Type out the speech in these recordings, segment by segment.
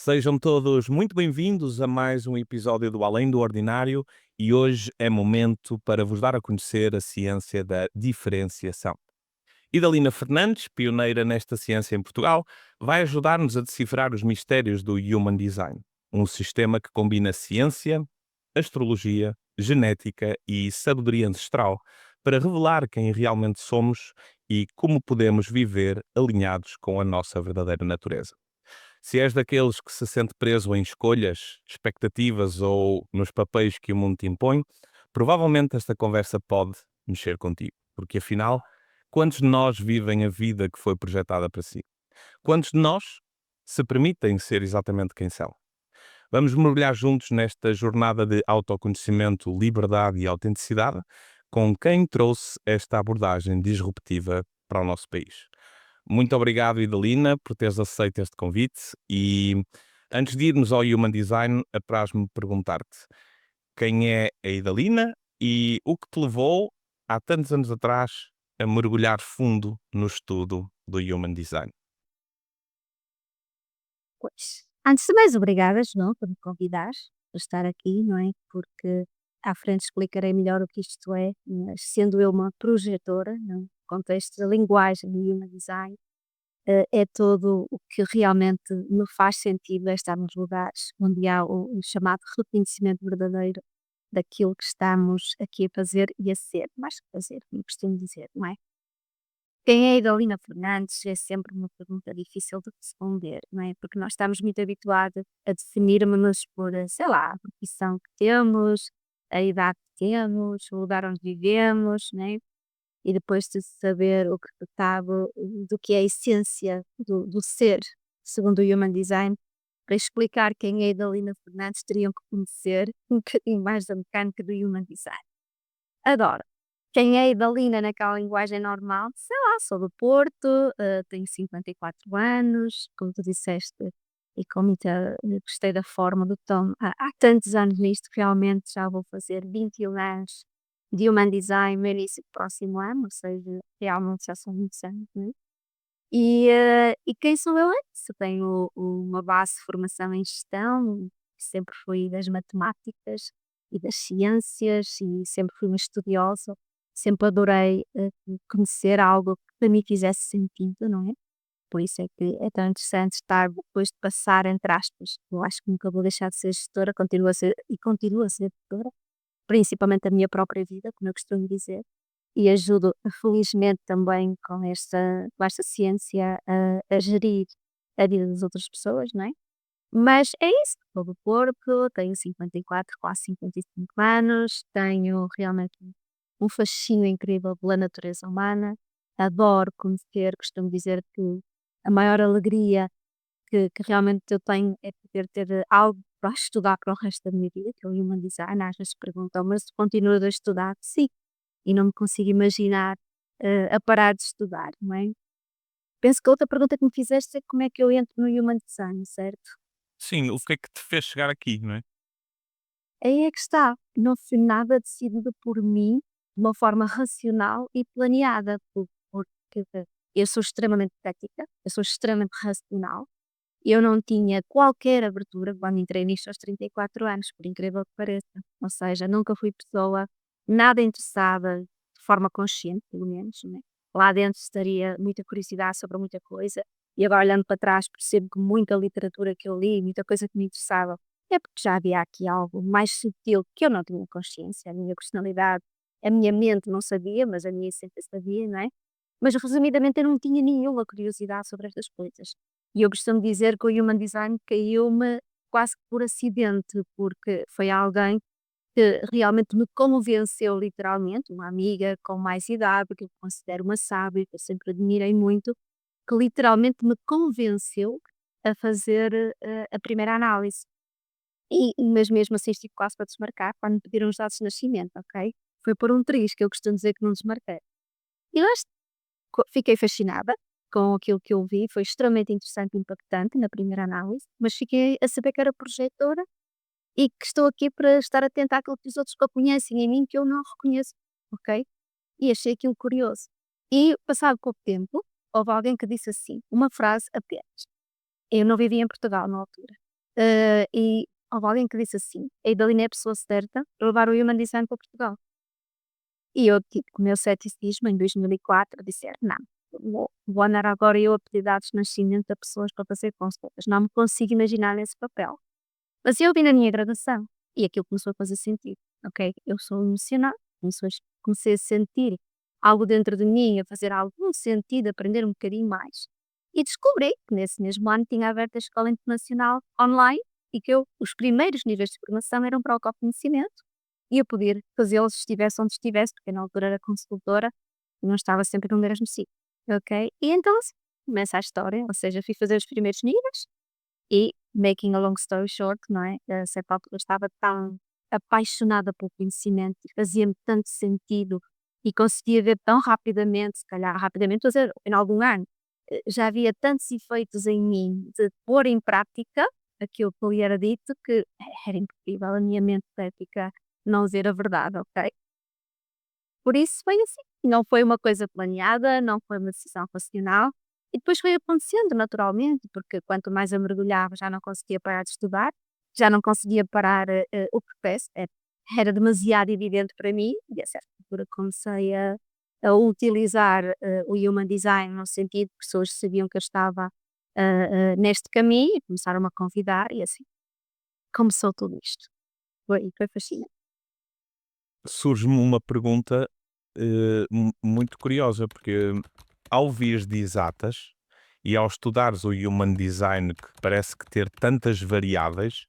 Sejam todos muito bem-vindos a mais um episódio do Além do Ordinário e hoje é momento para vos dar a conhecer a ciência da diferenciação. Idalina Fernandes, pioneira nesta ciência em Portugal, vai ajudar-nos a decifrar os mistérios do Human Design, um sistema que combina ciência, astrologia, genética e sabedoria ancestral para revelar quem realmente somos e como podemos viver alinhados com a nossa verdadeira natureza. Se és daqueles que se sente preso em escolhas, expectativas ou nos papéis que o mundo te impõe, provavelmente esta conversa pode mexer contigo. Porque afinal, quantos de nós vivem a vida que foi projetada para si? Quantos de nós se permitem ser exatamente quem são? Vamos mergulhar juntos nesta jornada de autoconhecimento, liberdade e autenticidade com quem trouxe esta abordagem disruptiva para o nosso país. Muito obrigado, Idalina, por teres aceito este convite. E antes de irmos ao Human Design, apraz-me perguntar-te quem é a Idalina e o que te levou, há tantos anos atrás, a mergulhar fundo no estudo do Human Design. Pois. Antes de mais, obrigada, João, por me convidares para estar aqui, não é? Porque à frente explicarei melhor o que isto é, mas sendo eu uma projetora, no contexto da linguagem do Human Design, é todo o que realmente me faz sentido é estar nos lugares onde há o chamado reconhecimento verdadeiro daquilo que estamos aqui a fazer e a ser, mais que fazer, como costumo dizer, não é? Quem é Idalina Fernandes é sempre uma pergunta difícil de responder, não é? Porque nós estamos muito habituados a definirmos-nos por, sei lá, a profissão que temos, a idade que temos, o lugar onde vivemos, né? E depois de saber o que sabe do que é a essência do ser, segundo o Human Design, para explicar quem é Idalina Fernandes, teriam que conhecer um bocadinho mais da mecânica do Human Design. Adoro. Quem é Idalina naquela linguagem normal, sei lá, sou do Porto, tenho 54 anos, como tu disseste, e com muita gostei da forma, do tom. Há tantos anos nisto que realmente já vou fazer 21 anos de Human Design no início do próximo ano, ou seja, realmente já são muitos anos, né? E quem sou eu antes? Eu tenho uma base de formação em gestão, sempre fui das matemáticas e das ciências e sempre fui uma estudiosa, sempre adorei conhecer algo que para mim fizesse sentido, não é? Por isso é que é tão interessante estar depois de passar, entre aspas, eu acho que nunca vou deixar de ser gestora, continuo a ser e continuo a ser gestora, principalmente a minha própria vida, como eu costumo dizer, e ajudo felizmente também com esta ciência a gerir a vida das outras pessoas, não é? Mas é isso, sou do Porto, tenho 54, quase 55 anos, tenho realmente um fascínio incrível pela natureza humana, adoro conhecer, costumo dizer que a maior alegria que realmente eu tenho é poder ter algo para estudar para o resto da minha vida, que é o Human Design. Às vezes perguntam, mas continuas a estudar? Sim, e não me consigo imaginar a parar de estudar, não é? Penso que a outra pergunta que me fizeste é como é que eu entro no Human Design, certo? Sim, o que é que te fez chegar aqui, não é? Aí é que está, não foi nada decidido por mim de uma forma racional e planeada, porque eu sou extremamente prática, eu sou extremamente racional. Eu não tinha qualquer abertura quando entrei nisto aos 34 anos, por incrível que pareça. Ou seja, nunca fui pessoa nada interessada de forma consciente, pelo menos, né? Lá dentro estaria muita curiosidade sobre muita coisa, e agora olhando para trás percebo que muita literatura que eu li, muita coisa que me interessava, é porque já havia aqui algo mais sutil que eu não tinha consciência, a minha personalidade, a minha mente não sabia, mas a minha essência sabia, não é? Mas resumidamente eu não tinha nenhuma curiosidade sobre estas coisas. E eu costumo dizer que o Human Design caiu-me quase que por acidente, porque foi alguém que realmente me convenceu literalmente, uma amiga com mais idade, que eu considero uma sábia, que eu sempre admirei muito, que literalmente me convenceu a fazer a primeira análise. Mas mesmo assim estive quase para desmarcar quando me pediram os dados de nascimento, ok? Foi por um triz que eu costumo dizer que não desmarquei. E lá fiquei fascinada com aquilo que eu vi, foi extremamente interessante e impactante na primeira análise, mas fiquei a saber que era projetora e que estou aqui para estar atenta àquilo que os outros reconhecem em mim que eu não reconheço, ok? E achei aquilo curioso. E passado pouco tempo, houve alguém que disse assim, uma frase apenas. Eu não vivia em Portugal na altura. E houve alguém que disse assim: "A Idalina é a pessoa certa para levar o Human Design para Portugal". E eu, tipo, com o meu ceticismo em 2004, disse: "Não, vou andar agora eu a pedir dados de nascimento a pessoas para fazer consultas, não me consigo imaginar nesse papel". Mas eu vi na minha graduação e aquilo começou a fazer sentido, ok? Eu sou emocional, comecei a sentir algo dentro de mim, a fazer algum sentido, aprender um bocadinho mais. E descobri que nesse mesmo ano tinha aberto a Escola Internacional Online e que os primeiros níveis de formação eram para o autoconhecimento e eu poder fazê-los se estivesse onde estivesse, porque eu na altura era consultora e não estava sempre no mesmo sítio, ok? E então assim, começa a história, ou seja, fui fazer os primeiros níveis e, making a long story short, não é, a certa altura estava tão apaixonada pelo conhecimento e fazia-me tanto sentido e conseguia ver tão rapidamente, se calhar rapidamente, estou a dizer, ao final de um ano, já havia tantos efeitos em mim de pôr em prática aquilo que lhe era dito que era impossível a minha mente cética não ver a verdade, ok? Por isso foi assim, não foi uma coisa planeada, não foi uma decisão racional, e depois foi acontecendo naturalmente, porque quanto mais eu mergulhava já não conseguia parar de estudar, já não conseguia parar, o processo, era demasiado evidente para mim, e a certa altura comecei a utilizar, o Human Design no sentido que pessoas sabiam que eu estava, neste caminho e começaram-me a convidar e assim começou tudo isto. Foi fascinante. Surge-me uma pergunta muito curiosa, porque ao vires de exatas e ao estudares o Human Design, que parece que ter tantas variáveis,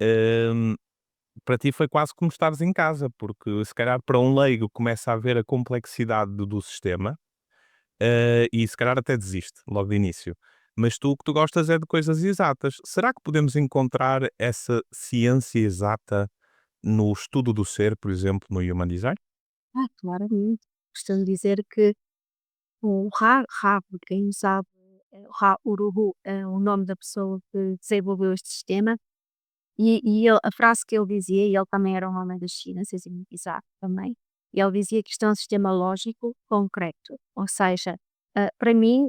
hum, para ti foi quase como estares em casa, porque se calhar para um leigo começa a ver a complexidade do sistema, e se calhar até desiste logo de início. Mas tu o que tu gostas é de coisas exatas. Será que podemos encontrar essa ciência exata no estudo do ser, por exemplo, no Human Design? Claramente. Costumo dizer que o Ra, para quem não sabe, o Ra Uruhu é o nome da pessoa que desenvolveu este sistema, e ele a frase que ele dizia, e ele também era um homem da China, exato também, e ele dizia que isto é um sistema lógico concreto, ou seja, para mim,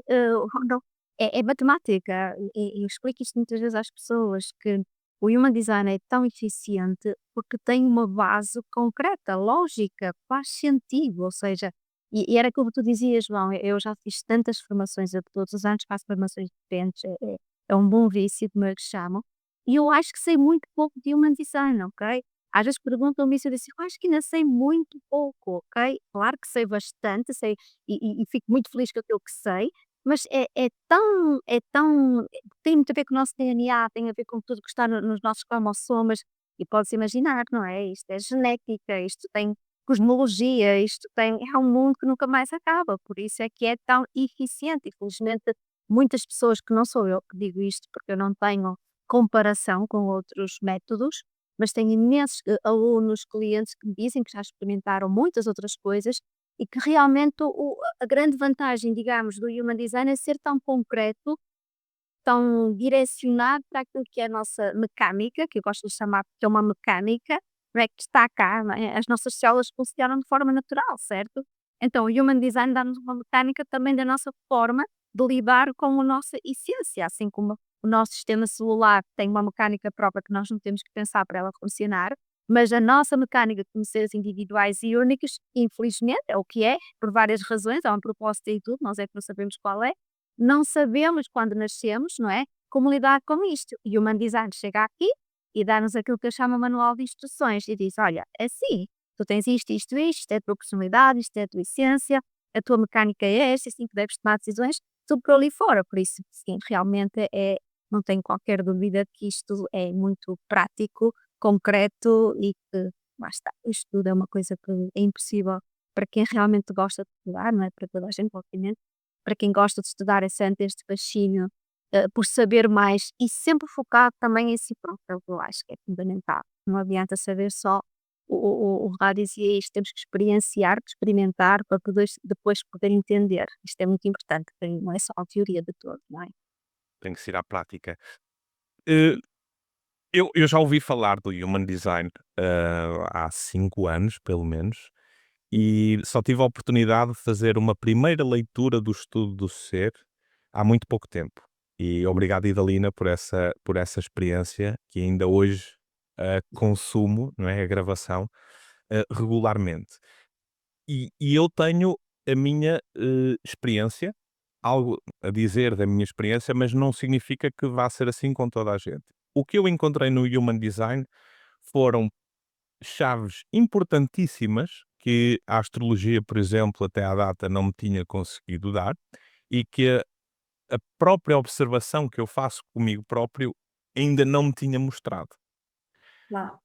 não é matemática, e eu explico isto muitas vezes às pessoas, que o Human Design é tão eficiente porque tem uma base concreta, lógica, faz sentido, ou seja, e era como tu dizias, João, eu já fiz tantas formações, eu todos os anos faço formações diferentes, é um bom vício, como eu que chamo, e eu acho que sei muito pouco de Human Design, ok? Às vezes perguntam-me isso, eu disse: "Eu acho que ainda sei muito pouco", ok? Claro que sei bastante, sei e fico muito feliz com aquilo que sei, mas tem muito a ver com o nosso DNA, tem a ver com tudo que está nos nossos cromossomas, e pode-se imaginar, não é? Isto é genética, isto tem cosmologia, isto tem é um mundo que nunca mais acaba, por isso é que é tão eficiente. Infelizmente, muitas pessoas, que não sou eu que digo isto, porque eu não tenho comparação com outros métodos, mas tenho imensos, alunos, clientes que me dizem que já experimentaram muitas outras coisas e que realmente a grande vantagem, digamos, do Human Design é ser tão concreto, tão direcionado para aquilo que é a nossa mecânica, que eu gosto de chamar porque é uma mecânica, não é, que está cá, não é? As nossas células funcionam de forma natural, certo? Então o Human Design dá-nos uma mecânica também da nossa forma de lidar com a nossa essência, assim como o nosso sistema celular tem uma mecânica própria que nós não temos que pensar para ela funcionar, mas a nossa mecânica como seres individuais e únicos, infelizmente, é o que é, por várias razões, há um propósito e tudo, nós é que não sabemos qual é, não sabemos quando nascemos, não é? Como lidar com isto. E o Human Design chega aqui e dá-nos aquilo que eu chamo manual de instruções e diz: olha, é assim, tu tens isto é a tua personalidade, isto é a tua essência, a tua mecânica é esta, é assim que deves tomar decisões, tudo por ali fora. Por isso, sim, realmente não tenho qualquer dúvida que isto é muito prático, concreto e que, lá está, o estudo é uma coisa que é impossível para quem realmente gosta de estudar, não é? Para toda a gente, obviamente, para quem gosta de estudar é sente este fascínio, por saber mais e sempre focado também em si próprio, é o que eu acho que é fundamental. Não adianta saber só o Rá dizia isto, temos que experienciar, que experimentar para poder depois poder entender. Isto é muito importante, não é só a teoria de todo, não é? Tem que ser à prática. Eh, eu já ouvi falar do Human Design, há 5 anos, pelo menos, e só tive a oportunidade de fazer uma primeira leitura do estudo do ser há muito pouco tempo. E obrigado, Idalina, por essa experiência que ainda hoje consumo, não é, a gravação, regularmente. E eu tenho a minha experiência, algo a dizer da minha experiência, mas não significa que vá ser assim com toda a gente. O que eu encontrei no Human Design foram chaves importantíssimas que a astrologia, por exemplo, até à data não me tinha conseguido dar, e que a própria observação que eu faço comigo próprio ainda não me tinha mostrado. Uau!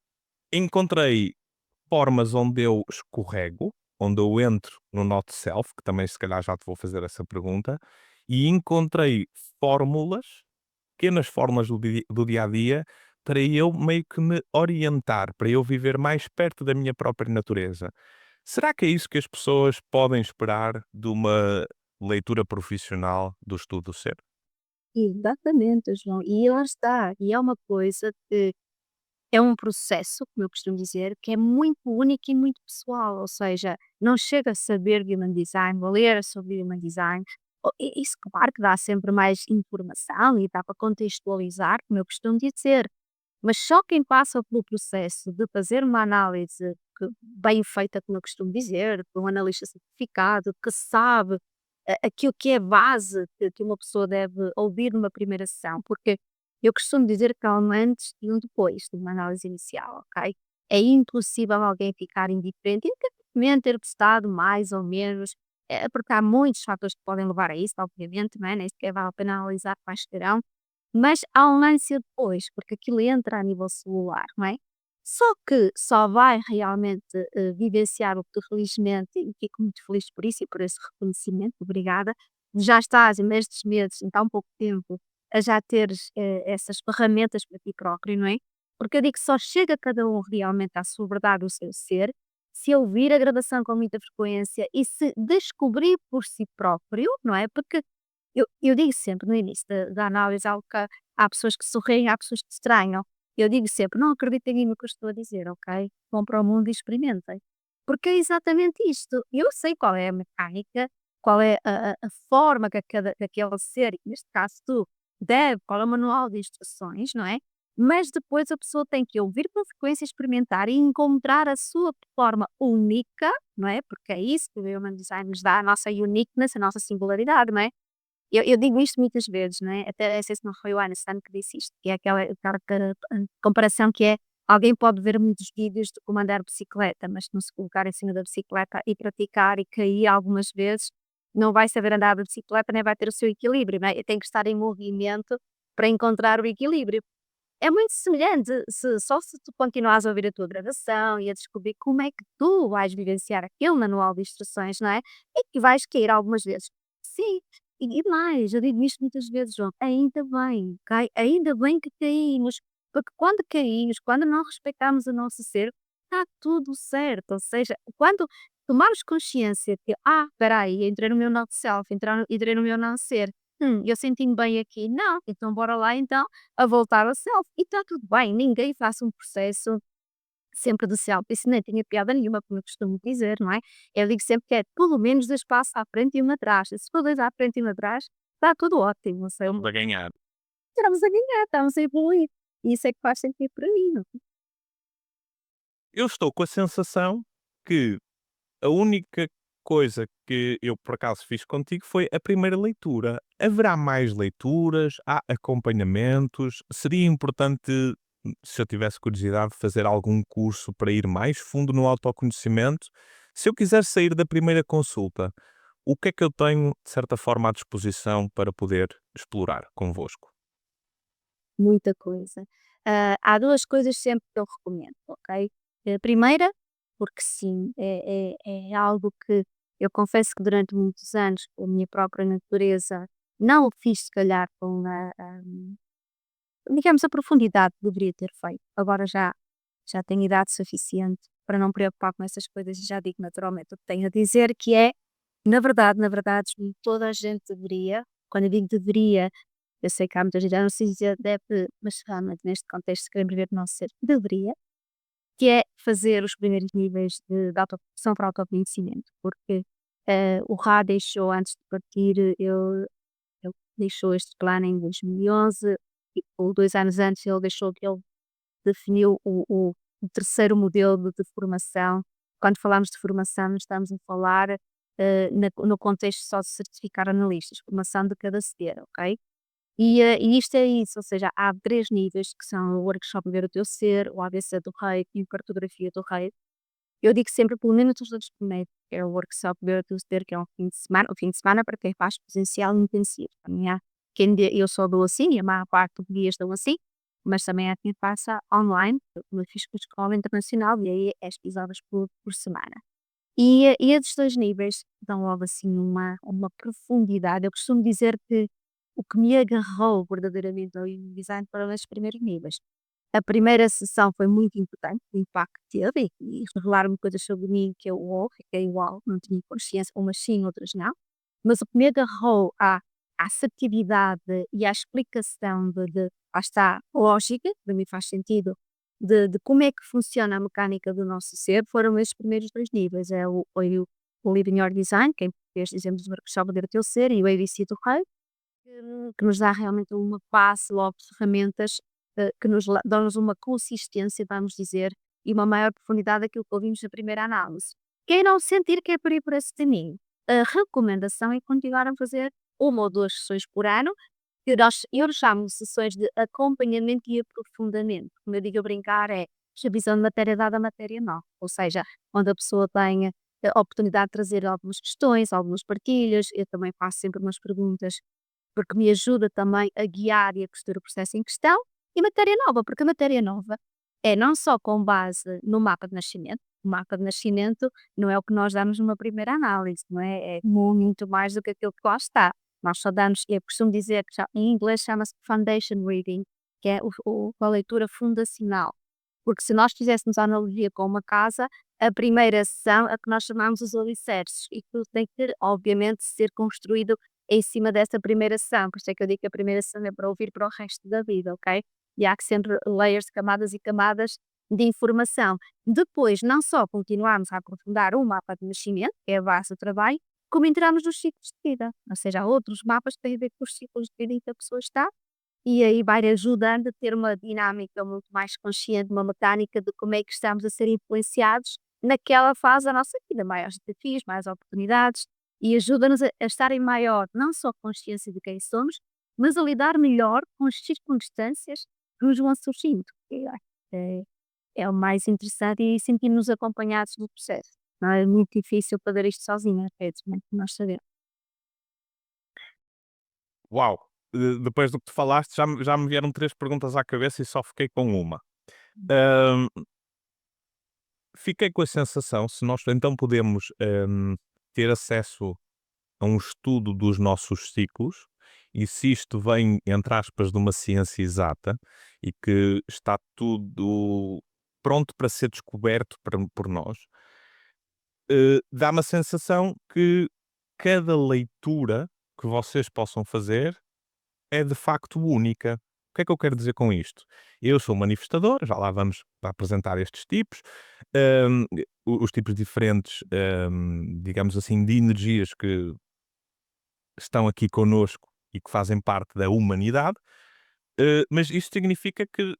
Encontrei formas onde eu escorrego, onde eu entro no not self, que também se calhar já te vou fazer essa pergunta, e encontrei fórmulas, pequenas fórmulas do dia a dia, para eu meio que me orientar, para eu viver mais perto da minha própria natureza. Será que é isso que as pessoas podem esperar de uma leitura profissional do estudo do ser? Exatamente, João. E lá está, e é uma coisa que é um processo, como eu costumo dizer, que é muito único e muito pessoal, ou seja, não chega a saber de Human Design, ou ler sobre Human Design. Isso, claro que dá sempre mais informação e dá para contextualizar, como eu costumo dizer, mas só quem passa pelo processo de fazer uma análise bem feita, como eu costumo dizer, por um analista certificado, que sabe aquilo que é base que uma pessoa deve ouvir numa primeira sessão, porque eu costumo dizer que há um antes e um depois de uma análise inicial, ok? É impossível alguém ficar indiferente, independentemente de ter gostado mais ou menos, porque há muitos fatores que podem levar a isso, obviamente, não é? Nem sequer vale a pena analisar quais serão, mas há um antes e um depois, porque aquilo entra a nível celular, não é? Só que só vai realmente vivenciar o que felizmente, e fico muito feliz por isso e por esse reconhecimento, obrigada, já estás nestes meses, em tão pouco tempo, a já teres essas ferramentas para ti próprio, não é? Porque eu digo que só chega cada um realmente à sua verdade, o seu ser, se ouvir a gravação com muita frequência e se descobrir por si próprio, não é? Porque eu digo sempre no início da análise algo que há pessoas que sorriem, há pessoas que estranham. Eu digo sempre: "Não acreditem no que eu estou a dizer, ok? Vão para o mundo e experimentem". Porque é exatamente isto. Eu sei qual é a mecânica, qual é a forma que aquele ser, neste caso tu, deve, qual é o manual de instruções, não é? Mas depois a pessoa tem que ouvir com frequência, experimentar e encontrar a sua forma única, não é? Porque é isso que o Human Design nos dá, a nossa uniqueness, a nossa singularidade, não é? Eu digo isto muitas vezes, não é, até não sei se não foi o Einstein que disse isto, que é aquela comparação que é, alguém pode ver muitos vídeos de como andar de bicicleta, mas se não se colocar em cima da bicicleta e praticar e cair algumas vezes, não vai saber andar de bicicleta, nem vai ter o seu equilíbrio, não é, e tem que estar em movimento para encontrar o equilíbrio. É muito semelhante, se tu continuares a ouvir a tua gravação e a descobrir como é que tu vais vivenciar aquele manual de instruções, não é, e que vais cair algumas vezes. Sim, e mais, eu digo isto muitas vezes, João, ainda bem, ok? Ainda bem que caímos, porque quando caímos, quando não respeitamos o nosso ser, está tudo certo. Ou seja, quando tomarmos consciência que, espera aí, entrei no meu not self, entrei no meu não ser, eu senti-me bem aqui, não, então bora lá então a voltar ao self. E está tudo bem, ninguém faz um processo sempre do self. Isso nem tinha piada nenhuma, como eu costumo dizer, não é? Eu digo sempre que é pelo menos 2 passos à frente e um atrás. E se for 2 à frente e um atrás, está tudo ótimo. Ou seja, Estamos a ganhar. estamos a ganhar, estamos a evoluir. E isso é que faz sentido para mim, não é? Eu estou com a sensação que a única coisa que eu por acaso fiz contigo foi a primeira leitura. Haverá mais leituras? Há acompanhamentos? Seria importante, se eu tivesse curiosidade, fazer algum curso para ir mais fundo no autoconhecimento? Se eu quiser sair da primeira consulta, o que é que eu tenho, de certa forma, à disposição para poder explorar convosco? Muita coisa. Há 2 coisas sempre que eu recomendo, ok? Primeira, porque sim, é algo que eu confesso que durante muitos anos, com a minha própria natureza, não o fiz se calhar com digamos, a profundidade que deveria ter feito. Agora já tenho idade suficiente para não me preocupar com essas coisas e já digo naturalmente o que tenho a dizer, que é, na verdade, toda a gente deveria, quando eu digo deveria, eu sei que há muita gente, não sei dizer deve, mas realmente neste contexto, se queremos viver o nosso ser, deveria, que é fazer os primeiros níveis de autoprogressão para autoconhecimento, porque o Ra deixou antes de partir, eu deixou este plano em 2011, ou 2 anos antes ele definiu o terceiro modelo de formação. Quando falamos de formação, não estamos a falar, no contexto só de certificar analistas, formação de cada setor, ok? E isto é isso, ou seja, há 3 níveis que são o workshop Ver o Teu Ser, o ABC do Rei e o Cartografia do Rei. Eu digo sempre pelo menos os 2 primeiros, que é o workshop Ver o Teu Ser, que é um fim de semana, o fim de semana para quem faz presencial intensivo. Também há quem dê, eu só dou assim, e a maior parte dos dias dão assim, mas também há quem faça online, como eu fiz com a escola internacional, e aí é X horas por semana. E esses 2 níveis dão logo assim uma profundidade. Eu costumo dizer que o que me agarrou verdadeiramente ao human design foram esses primeiros níveis. A primeira sessão foi muito importante, o impacto que teve e revelaram-me coisas sobre mim que eu: "Uau", fiquei "uau", não tinha consciência, umas sim, outras não. Mas o que me agarrou à assertividade e à explicação de lá está, lógica, para mim faz sentido, de como é que funciona a mecânica do nosso ser, foram esses primeiros 2 níveis. Foi o Living Your Design, que em português dizemos o Workshop Poder o Teu Ser, e o ABC do Rei, que nos dá realmente uma base, logo de ferramentas, que dão-nos uma consistência, vamos dizer, e uma maior profundidade daquilo que ouvimos na primeira análise. Quem não sentir que é por ir por esse caminho, a recomendação é continuar a fazer 1 ou 2 sessões por ano, que eu chamo de sessões de acompanhamento e aprofundamento. Como eu digo a brincar, é a visão de matéria dada a matéria nova, ou seja, onde a pessoa tenha a oportunidade de trazer algumas questões, algumas partilhas, eu também faço sempre umas perguntas porque me ajuda também a guiar e a perceber o processo em questão, e matéria nova, porque a matéria nova é não só com base no mapa de nascimento, o mapa de nascimento não é o que nós damos numa primeira análise, não é? É muito mais do que aquilo que lá está. Nós só damos, eu costumo dizer que em inglês chama-se foundation reading, que é a leitura fundacional. Porque se nós fizéssemos a analogia com uma casa, a primeira sessão é que nós chamamos os alicerces, e tudo tem que, obviamente, ser construído em cima dessa primeira sessão. Por isso é que eu digo que a primeira sessão é para ouvir para o resto da vida, ok? E há que sempre layers, camadas e camadas de informação. Depois, não só continuarmos a aprofundar o mapa de nascimento, que é a base do trabalho, como entramos nos ciclos de vida. Ou seja, há outros mapas que têm a ver com os ciclos de vida em que a pessoa está, e aí vai ajudando a ter uma dinâmica muito mais consciente, uma mecânica de como é que estamos a ser influenciados naquela fase da nossa vida, maiores desafios, mais oportunidades, e ajuda-nos a estar em maior, não só consciência de quem somos, mas a lidar melhor com as circunstâncias que nos vão surgindo. E acho que é o mais interessante, e sentir-nos acompanhados no processo. Não é muito difícil fazer isto sozinho, às vezes, né, como nós sabemos. Uau! Depois do que tu falaste, já me vieram 3 perguntas à cabeça e só fiquei com uma. Hum, Fiquei com a sensação, se nós então podemos, ter acesso a um estudo dos nossos ciclos, e se isto vem, entre aspas, de uma ciência exata, e que está tudo pronto para ser descoberto por nós, dá-me a sensação que cada leitura que vocês possam fazer é de facto única. O que é que eu quero dizer com isto? Eu sou manifestador, já lá vamos para apresentar estes tipos, hum, os tipos diferentes, digamos assim, de energias que estão aqui connosco e que fazem parte da humanidade, mas isto significa que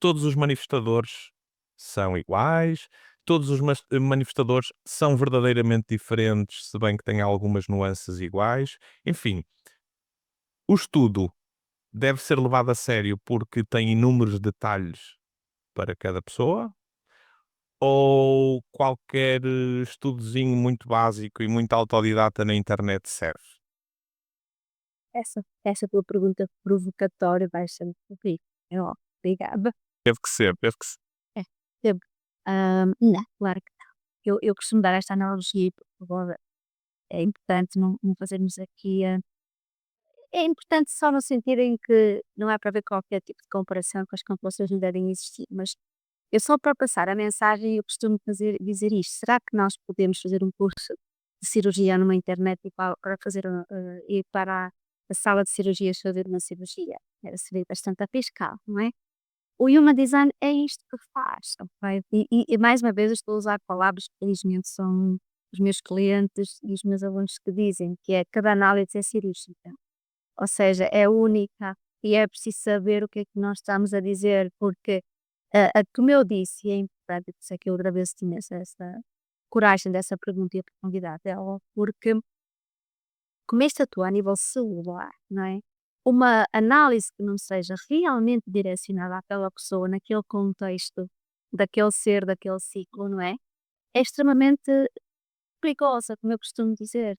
todos os manifestadores são iguais, todos os manifestadores são verdadeiramente diferentes, se bem que têm algumas nuances iguais. Enfim, o estudo deve ser levado a sério porque tem inúmeros detalhes para cada pessoa, ou qualquer estudozinho muito básico e muito autodidata na internet serve? Essa tua pergunta provocatória deixa-me sorrir. É óbvio, obrigada. Teve que ser, teve que ser. É, sempre. Não, claro que não. Eu costumo dar esta analogia, porque agora é importante não fazermos aqui. É importante só no sentido em que não é para haver qualquer tipo de comparação, que as comparações não devem existir, mas eu só para passar a mensagem, eu costumo dizer isto: será que nós podemos fazer um curso de cirurgia numa internet e para fazer, ir para a sala de cirurgias fazer uma cirurgia? Seria bastante arriscado, não é? O Human Design é isto que faz, ok? E mais uma vez eu estou a usar palavras que felizmente são os meus clientes e os meus alunos que dizem, que é cada análise é cirúrgica. ou seja, é única e é preciso saber o que é que nós estamos a dizer, porque, como eu disse, e é importante, por isso é que eu agradeço imenso essa coragem dessa pergunta e a profundidade dela, porque como este atua a nível celular, não é? Uma análise que não seja realmente direcionada àquela pessoa, naquele contexto, daquele ser, daquele ciclo, não é? É extremamente perigosa, como eu costumo dizer.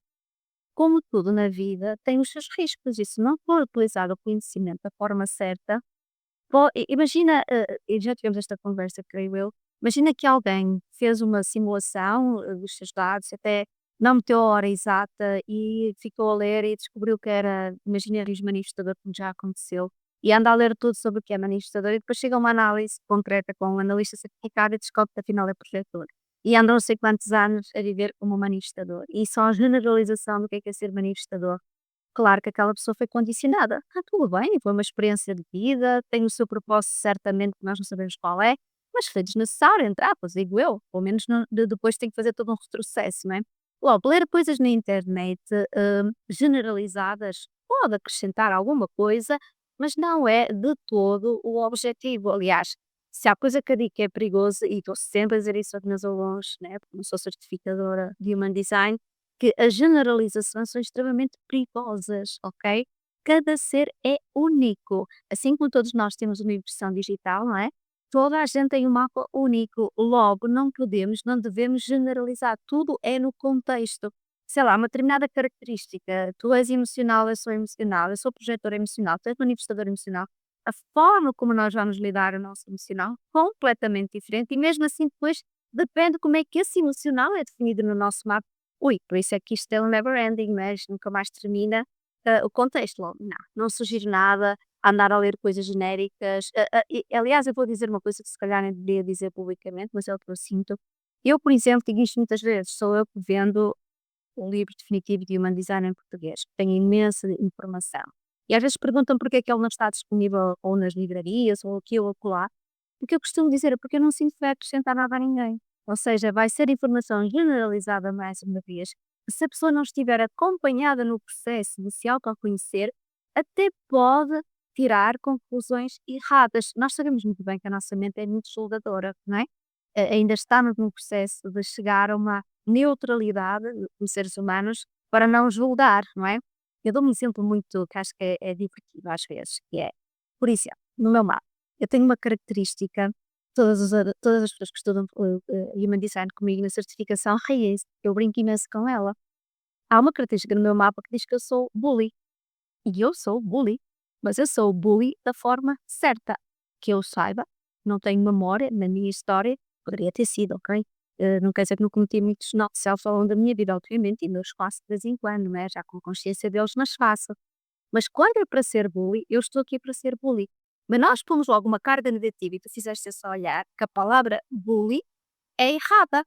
Como tudo na vida, tem os seus riscos, e se não for utilizado o conhecimento da forma certa, imagina, e já tivemos esta conversa, creio eu, imagina que alguém fez uma simulação dos seus dados, até não meteu a hora exata e ficou a ler e descobriu que era, imagina, risco manifestador, como já aconteceu, e anda a ler tudo sobre o que é manifestador, e depois chega a uma análise concreta com um analista certificado e descobre que afinal é projetor. E andam não sei quantos anos a viver como manifestador. E só a generalização do que é ser manifestador. Claro que aquela pessoa foi condicionada. Ah, tudo bem, foi uma experiência de vida, tem o seu propósito certamente que nós não sabemos qual é, mas foi desnecessário, entre aspas, digo eu. Pelo menos depois tem que fazer todo um retrocesso, não é? Logo, ler coisas na internet generalizadas pode acrescentar alguma coisa, mas não é de todo o objetivo. Aliás, se há coisa que eu digo que é perigoso, e estou sempre a dizer isso aos meus alunos, né, porque não sou certificadora de Human Design, que as generalizações são extremamente perigosas, ok? Cada ser é único. Assim como todos nós temos uma impressão digital, não é? Toda a gente tem um mapa único. Logo, não podemos, não devemos generalizar. Tudo é no contexto. Sei lá, uma determinada característica. Tu és emocional, eu sou projetor emocional, tu és manifestador emocional. A forma como nós vamos lidar o nosso emocional completamente diferente, e mesmo assim depois depende como é que esse emocional é definido no nosso mapa. Ui, por isso é que isto é um never ending, mas nunca mais termina, o contexto. Logo, não sugiro nada, andar a ler coisas genéricas. Aliás, eu vou dizer uma coisa que se calhar nem deveria dizer publicamente, mas é o que eu sinto. Eu, por exemplo, digo isto muitas vezes, sou eu que vendo o livro definitivo de Human Design em português, que tem imensa informação. E às vezes perguntam porque é que ele não está disponível ou nas livrarias, ou aqui ou acolá. O que eu costumo dizer é porque eu não sinto que vai acrescentar nada a ninguém. Ou seja, vai ser informação generalizada mais uma vez. Se a pessoa não estiver acompanhada no processo de se autoconhecer, até pode tirar conclusões erradas. Nós sabemos muito bem que a nossa mente é muito julgadora, não é? Ainda estamos num processo de chegar a uma neutralidade como seres humanos para não julgar, não é? Eu dou-me um exemplo muito que acho que é divertido às vezes, que é, por exemplo, no meu mapa, eu tenho uma característica, todas as pessoas que estudam Human Design comigo na certificação riem, eu brinco imenso com ela. Há uma característica no meu mapa que diz que eu sou bully, e eu sou bully, mas eu sou bully da forma certa, que eu saiba, não tenho memória na minha história, poderia ter sido, ok? Não quer dizer que não cometi muitos not self ao longo da minha vida, obviamente, e meus faço de vez em quando, não é? Já com consciência deles, mas faço. Mas quando é para ser bully, eu estou aqui para ser bully. Mas nós pomos logo uma carga negativa e tu fizeste esse olhar que a palavra bully é errada.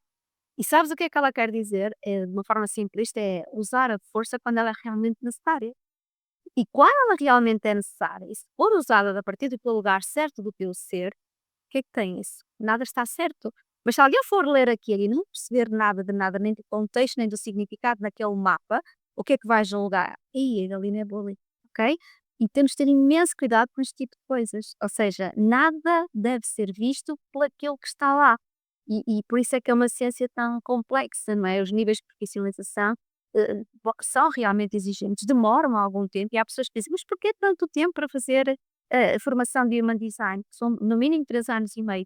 E sabes o que é que ela quer dizer? De uma forma simplista, é usar a força quando ela é realmente necessária. E quando ela realmente é necessária, e se for usada a partir do teu lugar certo do teu ser, o que é que tem isso? Nada está certo. Mas se alguém for ler aquilo e não perceber nada de nada, nem do contexto, nem do significado naquele mapa, o que é que vai julgar? Ih, ali não é bullying, ok? E temos de ter imenso cuidado com este tipo de coisas. Ou seja, nada deve ser visto por aquele que está lá. E por isso é que é uma ciência tão complexa, não é? Os níveis de profissionalização são realmente exigentes, demoram algum tempo, e há pessoas que dizem, mas porquê tanto tempo para fazer a formação de Human Design? São no mínimo 3 anos e meio,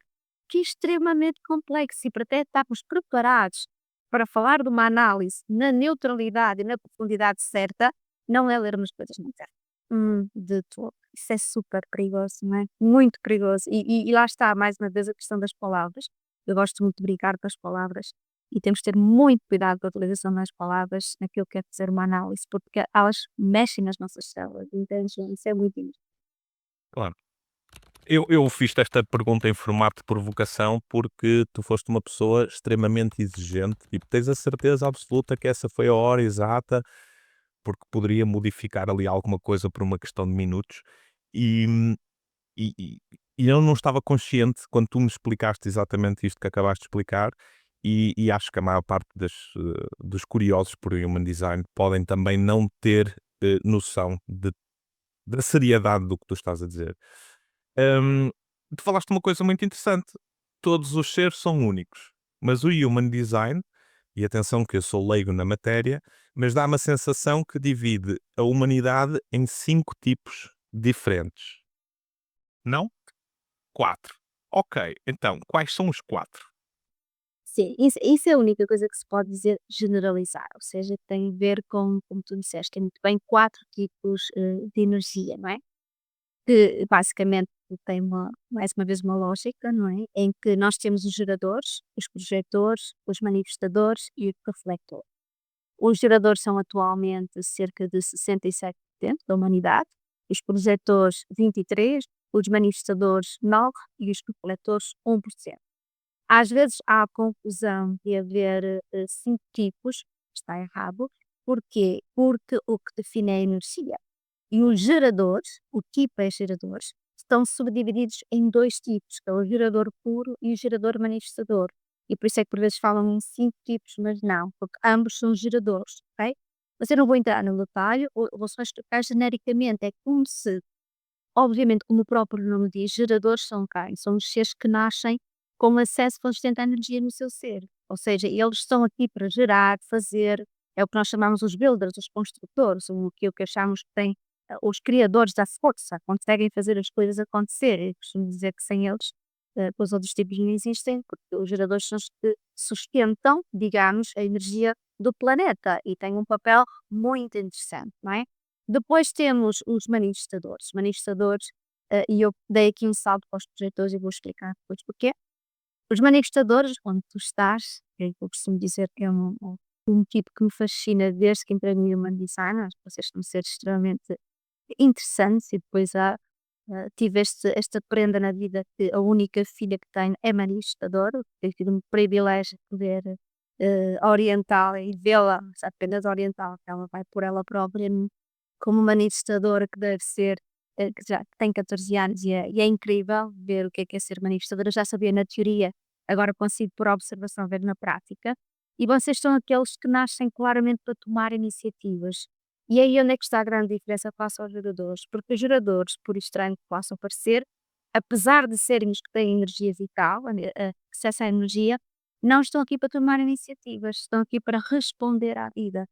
que é extremamente complexo, e para até estarmos preparados para falar de uma análise na neutralidade e na profundidade certa, não é lermos coisas na internet. De todo. Isso é super perigoso, não é? Muito perigoso. E lá está, mais uma vez, a questão das palavras. Eu gosto muito de brincar com as palavras, e temos que ter muito cuidado com a utilização das palavras naquilo que é fazer uma análise, porque elas mexem nas nossas células, entende? Isso é muito importante. Claro. Eu fiz-te esta pergunta em formato de provocação porque tu foste uma pessoa extremamente exigente, tipo, tens a certeza absoluta que essa foi a hora exata, porque poderia modificar ali alguma coisa por uma questão de minutos, e, e, e- e eu não estava consciente quando tu me explicaste exatamente isto que acabaste de explicar, e acho que a maior parte dos curiosos por Human Design podem também não ter noção de da seriedade do que tu estás a dizer. Hum, Tu falaste uma coisa muito interessante. Todos os seres são únicos, mas o Human Design, e atenção que eu sou leigo na matéria, mas dá-me a sensação que divide a humanidade em 5 tipos diferentes. Não? 4. Ok, então, quais são os 4? Sim, isso é a única coisa que se pode dizer generalizar, ou seja, tem a ver com, como tu disseste, é muito bem, 4 tipos, de energia, não é? Que basicamente tem mais uma vez uma lógica, não é? Em que nós temos os geradores, os projetores, os manifestadores e os refletores. Os geradores são atualmente cerca de 67% da humanidade, os projetores 23%, os manifestadores 9% e os refletores 1%. Às vezes há a confusão de haver 5 tipos, está errado. Porquê? Porque o que define é a energia. E os geradores, o tipo é geradores, estão subdivididos em 2 tipos, que é o gerador puro e o gerador manifestador. E por isso é que por vezes falam em 5 tipos, mas não, porque ambos são geradores, ok? Mas eu não vou entrar no detalhe, vou só explicar genericamente, é como se, obviamente, como o próprio nome diz, geradores são quem? São os seres que nascem com acesso consistente à energia no seu ser. Ou seja, eles estão aqui para gerar, fazer, é o que nós chamamos os builders, os construtores, o que achamos que tem os criadores da força, conseguem fazer as coisas acontecer. Eu costumo dizer que sem eles, os outros tipos não existem, porque os geradores são os que sustentam, digamos, a energia do planeta e têm um papel muito interessante, não é? Depois temos os manifestadores. Manifestadores, e eu dei aqui um salto para os projetores e vou explicar depois porquê. Os manifestadores, onde tu estás, é que eu costumo dizer que é um tipo que me fascina desde que entrei no Human Design. Acho que vocês são seres extremamente interessantes e depois tive esta prenda na vida que a única filha que tenho é manifestadora. Tenho tido um privilégio de poder orientá-la e vê-la apenas orientá-la, que ela vai por ela própria como manifestadora que deve ser, que já tem 14 anos e é incrível ver o que é ser manifestadora. Eu já sabia na teoria, agora consigo por observação ver na prática. E vocês são aqueles que nascem claramente para tomar iniciativas. E aí onde é que está a grande diferença face aos geradores? Porque os geradores, por estranho que possam parecer, apesar de serem os que têm energia vital, acesso à energia, não estão aqui para tomar iniciativas, estão aqui para responder à vida.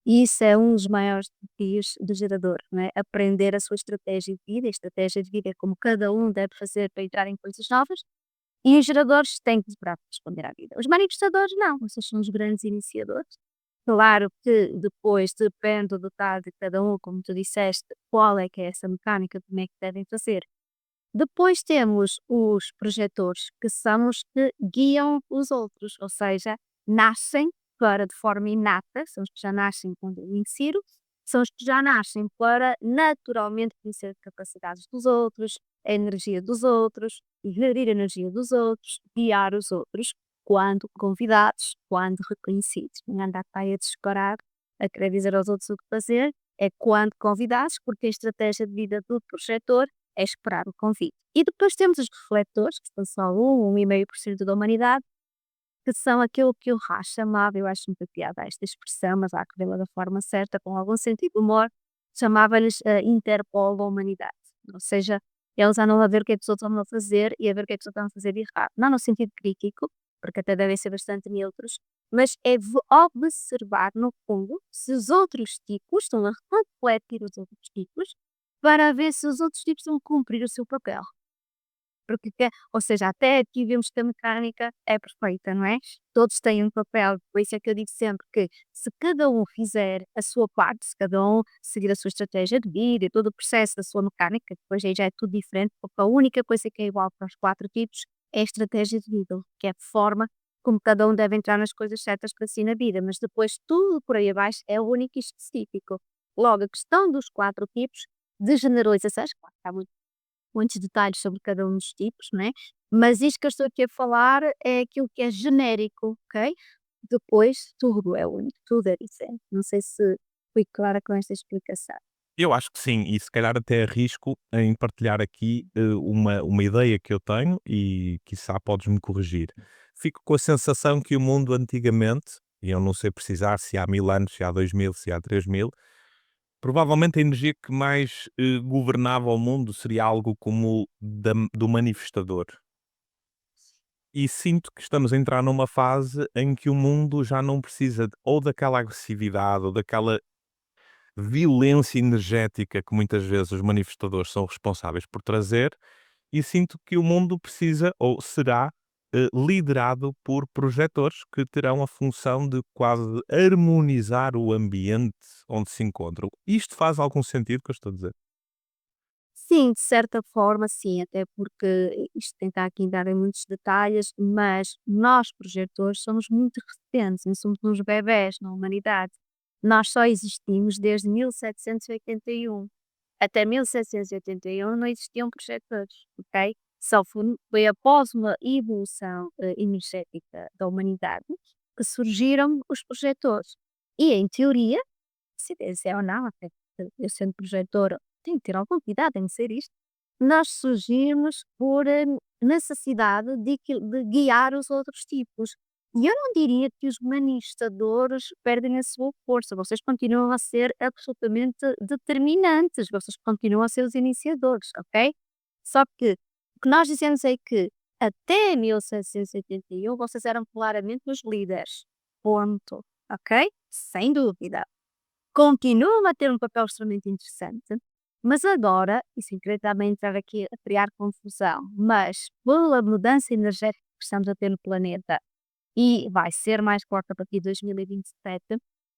E isso é um dos maiores desafios do gerador, não é? Aprender a sua estratégia de vida, a estratégia de vida é como cada um deve fazer para entrar em coisas novas, e os geradores têm que esperar para responder à vida. Os manifestadores não, esses são os grandes iniciadores. Claro que depois depende do dotado de cada um, como tu disseste, qual é que é essa mecânica, como é que devem fazer. Depois temos os projetores, que são os que guiam os outros, ou seja, nascem para de forma inata, são os que já nascem quando eu insiro, são os que já nascem para naturalmente conhecer as capacidades dos outros, a energia dos outros, gerir a energia dos outros, guiar os outros, quando convidados, quando reconhecidos. Não andar para aí a desesperar, a querer dizer aos outros o que fazer, é quando convidados, porque a estratégia de vida do projetor é esperar o convite. E depois temos os refletores, que são só 1,5% da humanidade, que são aquilo que o Ra chamava, eu acho muita piada esta expressão, mas há que vê-la da forma certa, com algum sentido de humor, chamava-lhes a Interpol da humanidade. Ou seja, eles andam a ver o que é que os outros andam a fazer e a ver o que é que os outros andam a fazer de errado. Não no sentido crítico, porque até devem ser bastante neutros, mas é observar, no fundo, se os outros tipos estão a refletir os outros tipos para ver se os outros tipos estão a cumprir o seu papel. Porque ou seja, até aqui vemos que a mecânica é perfeita, não é? Todos têm um papel, por isso é que eu digo sempre que se cada um fizer a sua parte, se cada um seguir a sua estratégia de vida e todo o processo da sua mecânica, depois aí já é tudo diferente, porque a única coisa que é igual para os 4 tipos é a estratégia de vida, que é a forma como cada um deve entrar nas coisas certas para si na vida, mas depois tudo por aí abaixo é único e específico. Logo, a questão dos 4 tipos de generalizações, claro, há muitos detalhes sobre cada um dos tipos, né? Mas isto que eu estou aqui a falar é aquilo que é genérico, ok? Depois tudo é único, tudo é diferente. Não sei se fui clara com esta explicação. Eu acho que sim, e se calhar até arrisco em partilhar aqui, uma ideia que eu tenho e quiçá podes-me corrigir. Fico com a sensação que o mundo antigamente, e eu não sei precisar se há 1000 anos, se há 2000, se há 3000, provavelmente a energia que mais governava o mundo seria algo como do manifestador. E sinto que estamos a entrar numa fase em que o mundo já não precisa ou daquela agressividade ou daquela violência energética que muitas vezes os manifestadores são responsáveis por trazer, e sinto que o mundo precisa ou será liderado por projetores que terão a função de quase harmonizar o ambiente onde se encontram. Isto faz algum sentido que eu estou a dizer? Sim, de certa forma, sim, até porque isto tem estado aqui a entrar em muitos detalhes, mas nós, projetores, somos muito recentes, nós somos uns bebés na humanidade. Nós só existimos desde 1781. Até 1781 não existiam projetores, ok? Só foi após uma evolução energética da humanidade que surgiram os projetores. E, em teoria, se é ou não, até que eu sendo projetora tenho que ter algum cuidado em dizer isto, nós surgimos por necessidade de guiar os outros tipos. E eu não diria que os manifestadores perdem a sua força, vocês continuam a ser absolutamente determinantes, vocês continuam a ser os iniciadores, ok? Só que o que nós dizemos é que até 1781 vocês eram claramente os líderes. Ponto. Ok? Sem dúvida. Continuam a ter um papel extremamente interessante, mas agora, e sem querer também entrar aqui a criar confusão, mas pela mudança energética que estamos a ter no planeta, e vai ser mais forte a partir de 2027,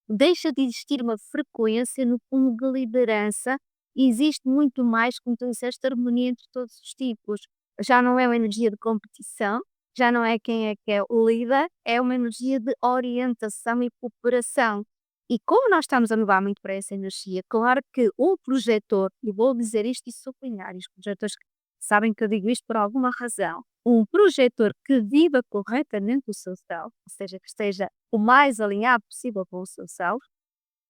deixa de existir uma frequência no fundo de liderança e existe muito mais, como tu disseste, harmonia entre todos os tipos. Já não é uma energia de competição, já não é quem é que é o líder, é uma energia de orientação e cooperação. E como nós estamos a mudar muito para essa energia, claro que o projetor, e vou dizer isto e sublinhar, e os projetores sabem que eu digo isto por alguma razão, um projetor que viva corretamente o seu self, ou seja, que esteja o mais alinhado possível com o seu self,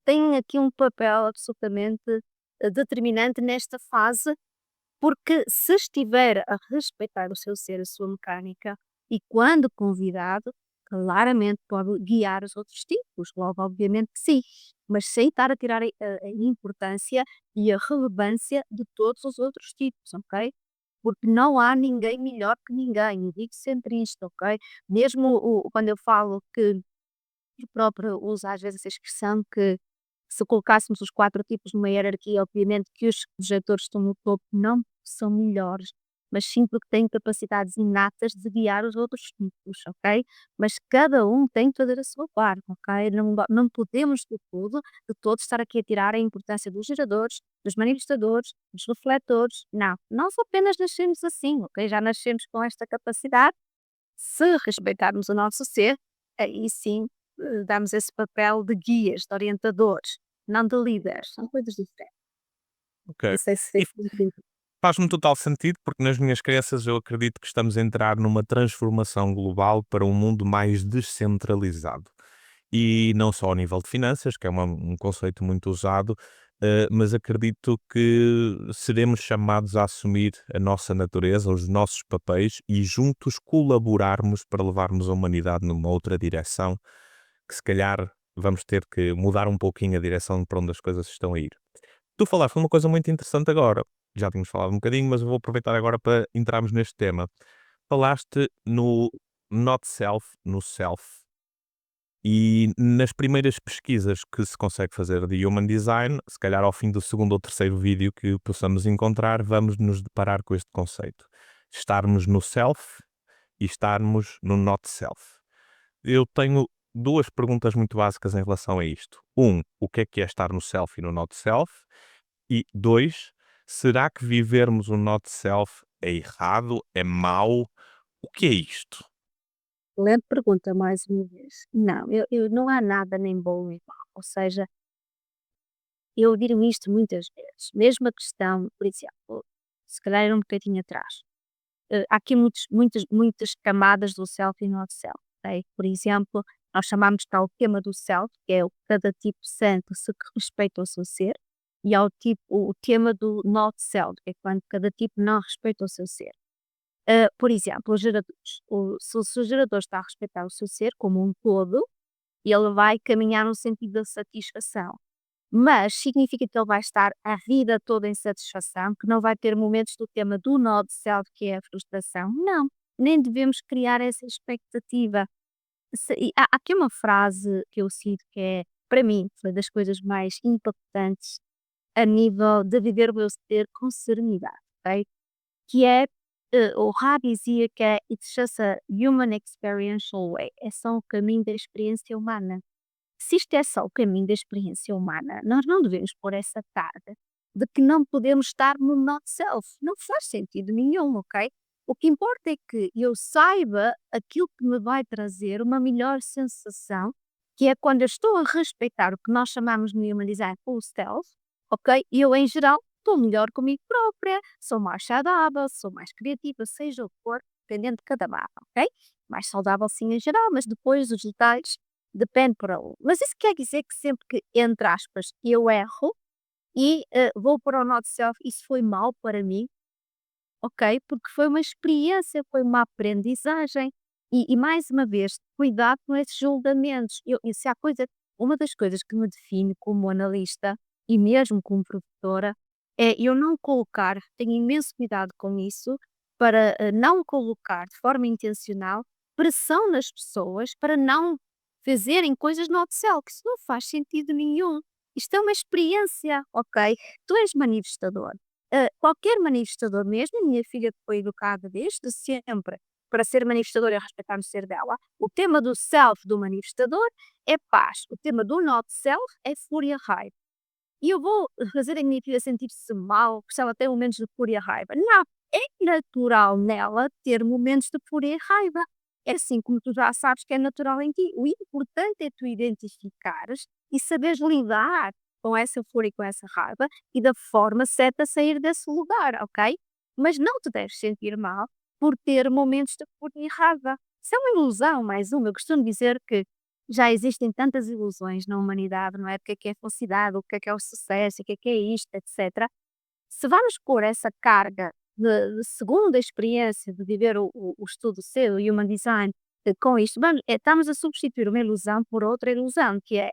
tem aqui um papel absolutamente determinante nesta fase, porque se estiver a respeitar o seu ser, a sua mecânica, e quando convidado, claramente pode guiar os outros tipos, logo obviamente que sim, mas sem estar a tirar a importância e a relevância de todos os outros tipos, ok? Porque não há ninguém melhor que ninguém, e digo sempre isto, ok? Mesmo quando eu falo que eu próprio uso às vezes essa expressão que se colocássemos os 4 tipos numa hierarquia, obviamente que os projetores estão no topo não porque são melhores, mas sim porque têm capacidades inatas de guiar os outros tipos, ok? Mas cada um tem que fazer a sua parte, ok? Não podemos de todo estar aqui a tirar a importância dos geradores, dos manifestadores, dos refletores, não. Nós apenas nascemos assim, ok? Já nascemos com esta capacidade. Se respeitarmos o nosso ser, aí sim, damos esse papel de guias, de orientadores, não de líderes, são coisas diferentes. Ok. Não sei se E fez sentido. faz-me total sentido, porque nas minhas crenças eu acredito que estamos a entrar numa transformação global para um mundo mais descentralizado. E não só ao nível de finanças, que é um conceito muito usado, mas acredito que seremos chamados a assumir a nossa natureza, os nossos papéis e juntos colaborarmos para levarmos a humanidade numa outra direção, que se calhar vamos ter que mudar um pouquinho a direção para onde as coisas estão a ir. Tu falaste uma coisa muito interessante agora, já tínhamos falado um bocadinho, mas eu vou aproveitar agora para entrarmos neste tema. Falaste no not self, no self, e nas primeiras pesquisas que se consegue fazer de Human Design, se calhar ao fim do segundo ou terceiro vídeo que possamos encontrar, vamos nos deparar com este conceito. Estarmos no self e estarmos no not self. Eu tenho duas perguntas muito básicas em relação a isto. O que é estar no self e no not self? E dois, será que vivermos o not self é errado, é mau? O que é isto? Excelente pergunta mais uma vez. Não, eu não há nada nem bom nem mau, ou seja, eu digo isto muitas vezes, mesmo a questão, por exemplo, se calhar era um bocadinho atrás, há aqui muitas camadas do self e not self, ok? Por exemplo, nós chamamos que há o tema do self, que é o que cada tipo sente se que respeita o seu ser, e há o tema do not self, que é quando cada tipo não respeita o seu ser. Por exemplo, os geradores. Se o gerador está a respeitar o seu ser como um todo, ele vai caminhar no sentido da satisfação. mas significa que ele vai estar a vida toda em satisfação, que não vai ter momentos do tema do not self, que é a frustração. Não, nem devemos criar essa expectativa. E há aqui uma frase que eu sinto que é, para mim, foi das coisas mais impactantes a nível de viver o meu ser com serenidade, ok? Que é, o Ra dizia que é "It's just a human experiential way", é só o caminho da experiência humana. Se isto é só o caminho da experiência humana, nós não devemos pôr essa carga de que não podemos estar no not self. Não faz sentido nenhum, ok? O que importa é que eu saiba aquilo que me vai trazer uma melhor sensação, que é quando eu estou a respeitar o que nós chamamos no Human Design o self, ok? E eu, em geral, estou melhor comigo própria, sou mais saudável, sou mais criativa, seja o que for, dependendo de cada barra, ok? Mais saudável sim em geral, mas depois os detalhes depende para um. Mas isso quer dizer que sempre que, entre aspas, eu erro e vou para o not self, isso foi mal para mim, ok? Porque foi uma experiência, foi uma aprendizagem. E mais uma vez, cuidado com esses julgamentos. Se há coisa, uma das coisas que me define como analista e mesmo como professora é eu não colocar, tenho imenso cuidado com isso, para não colocar de forma intencional pressão nas pessoas para não fazerem coisas not self, que isso não faz sentido nenhum. Isto é uma experiência, ok? Tu és manifestador. Qualquer manifestador mesmo, a minha filha foi educada desde sempre para ser manifestadora e respeitar o ser dela. O tema do self do manifestador é paz. O tema do not self é fúria, raiva. E eu vou fazer a minha filha sentir-se mal, porque ela tem momentos de fúria e raiva. Não, é natural nela ter momentos de fúria e raiva. É assim como tu já sabes que é natural em ti. O importante é tu identificares e saberes lidar com essa fúria e com essa raiva e da forma certa sair desse lugar, ok? Mas não te deves sentir mal por ter momentos de fúria e raiva. Isso é uma ilusão, mais uma. Eu costumo dizer que já existem tantas ilusões na humanidade, não é? Do que é felicidade, o que é o sucesso, o que é isto, etc. Se vamos pôr essa carga de segunda experiência de viver o estudo seu, o Human Design, com isto, estamos a substituir uma ilusão por outra ilusão, que é,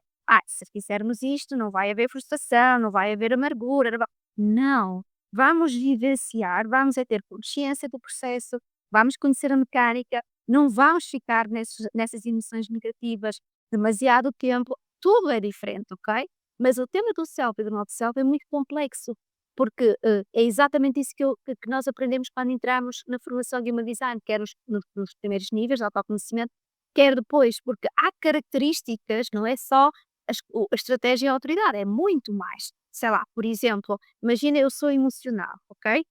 se fizermos isto, não vai haver frustração, não vai haver amargura. Não. Vamos vivenciar, vamos é ter consciência do processo, vamos conhecer a mecânica, não vamos ficar nessas emoções negativas demasiado tempo. Tudo é diferente, ok? Mas o tema do self e do not self é muito complexo, porque é exatamente isso que nós aprendemos quando entramos na formação de Human Design, quer nos primeiros níveis de autoconhecimento, quer depois, porque há características, não é só a estratégia e a autoridade, é muito mais. Sei lá, por exemplo, imagina eu sou emocional, ok?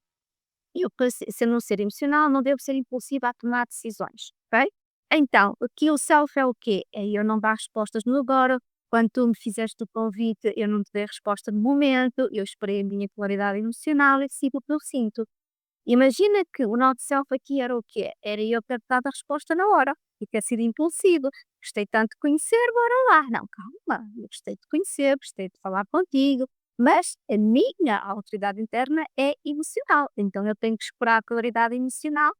E eu, para sendo um ser emocional, não devo ser impulsiva a tomar decisões, ok? Então, aqui o self é o quê? É eu não dar respostas no agora. Quando tu me fizeste o convite, eu não te dei resposta no momento, eu esperei a minha claridade emocional e sigo o que eu sinto. Imagina que o not self aqui era o quê? Era eu ter dado a resposta na hora e ter sido impulsivo. Gostei tanto de conhecer, bora lá. Não, calma, eu gostei de conhecer, gostei de falar contigo, mas a minha autoridade interna é emocional, então eu tenho que esperar a claridade emocional.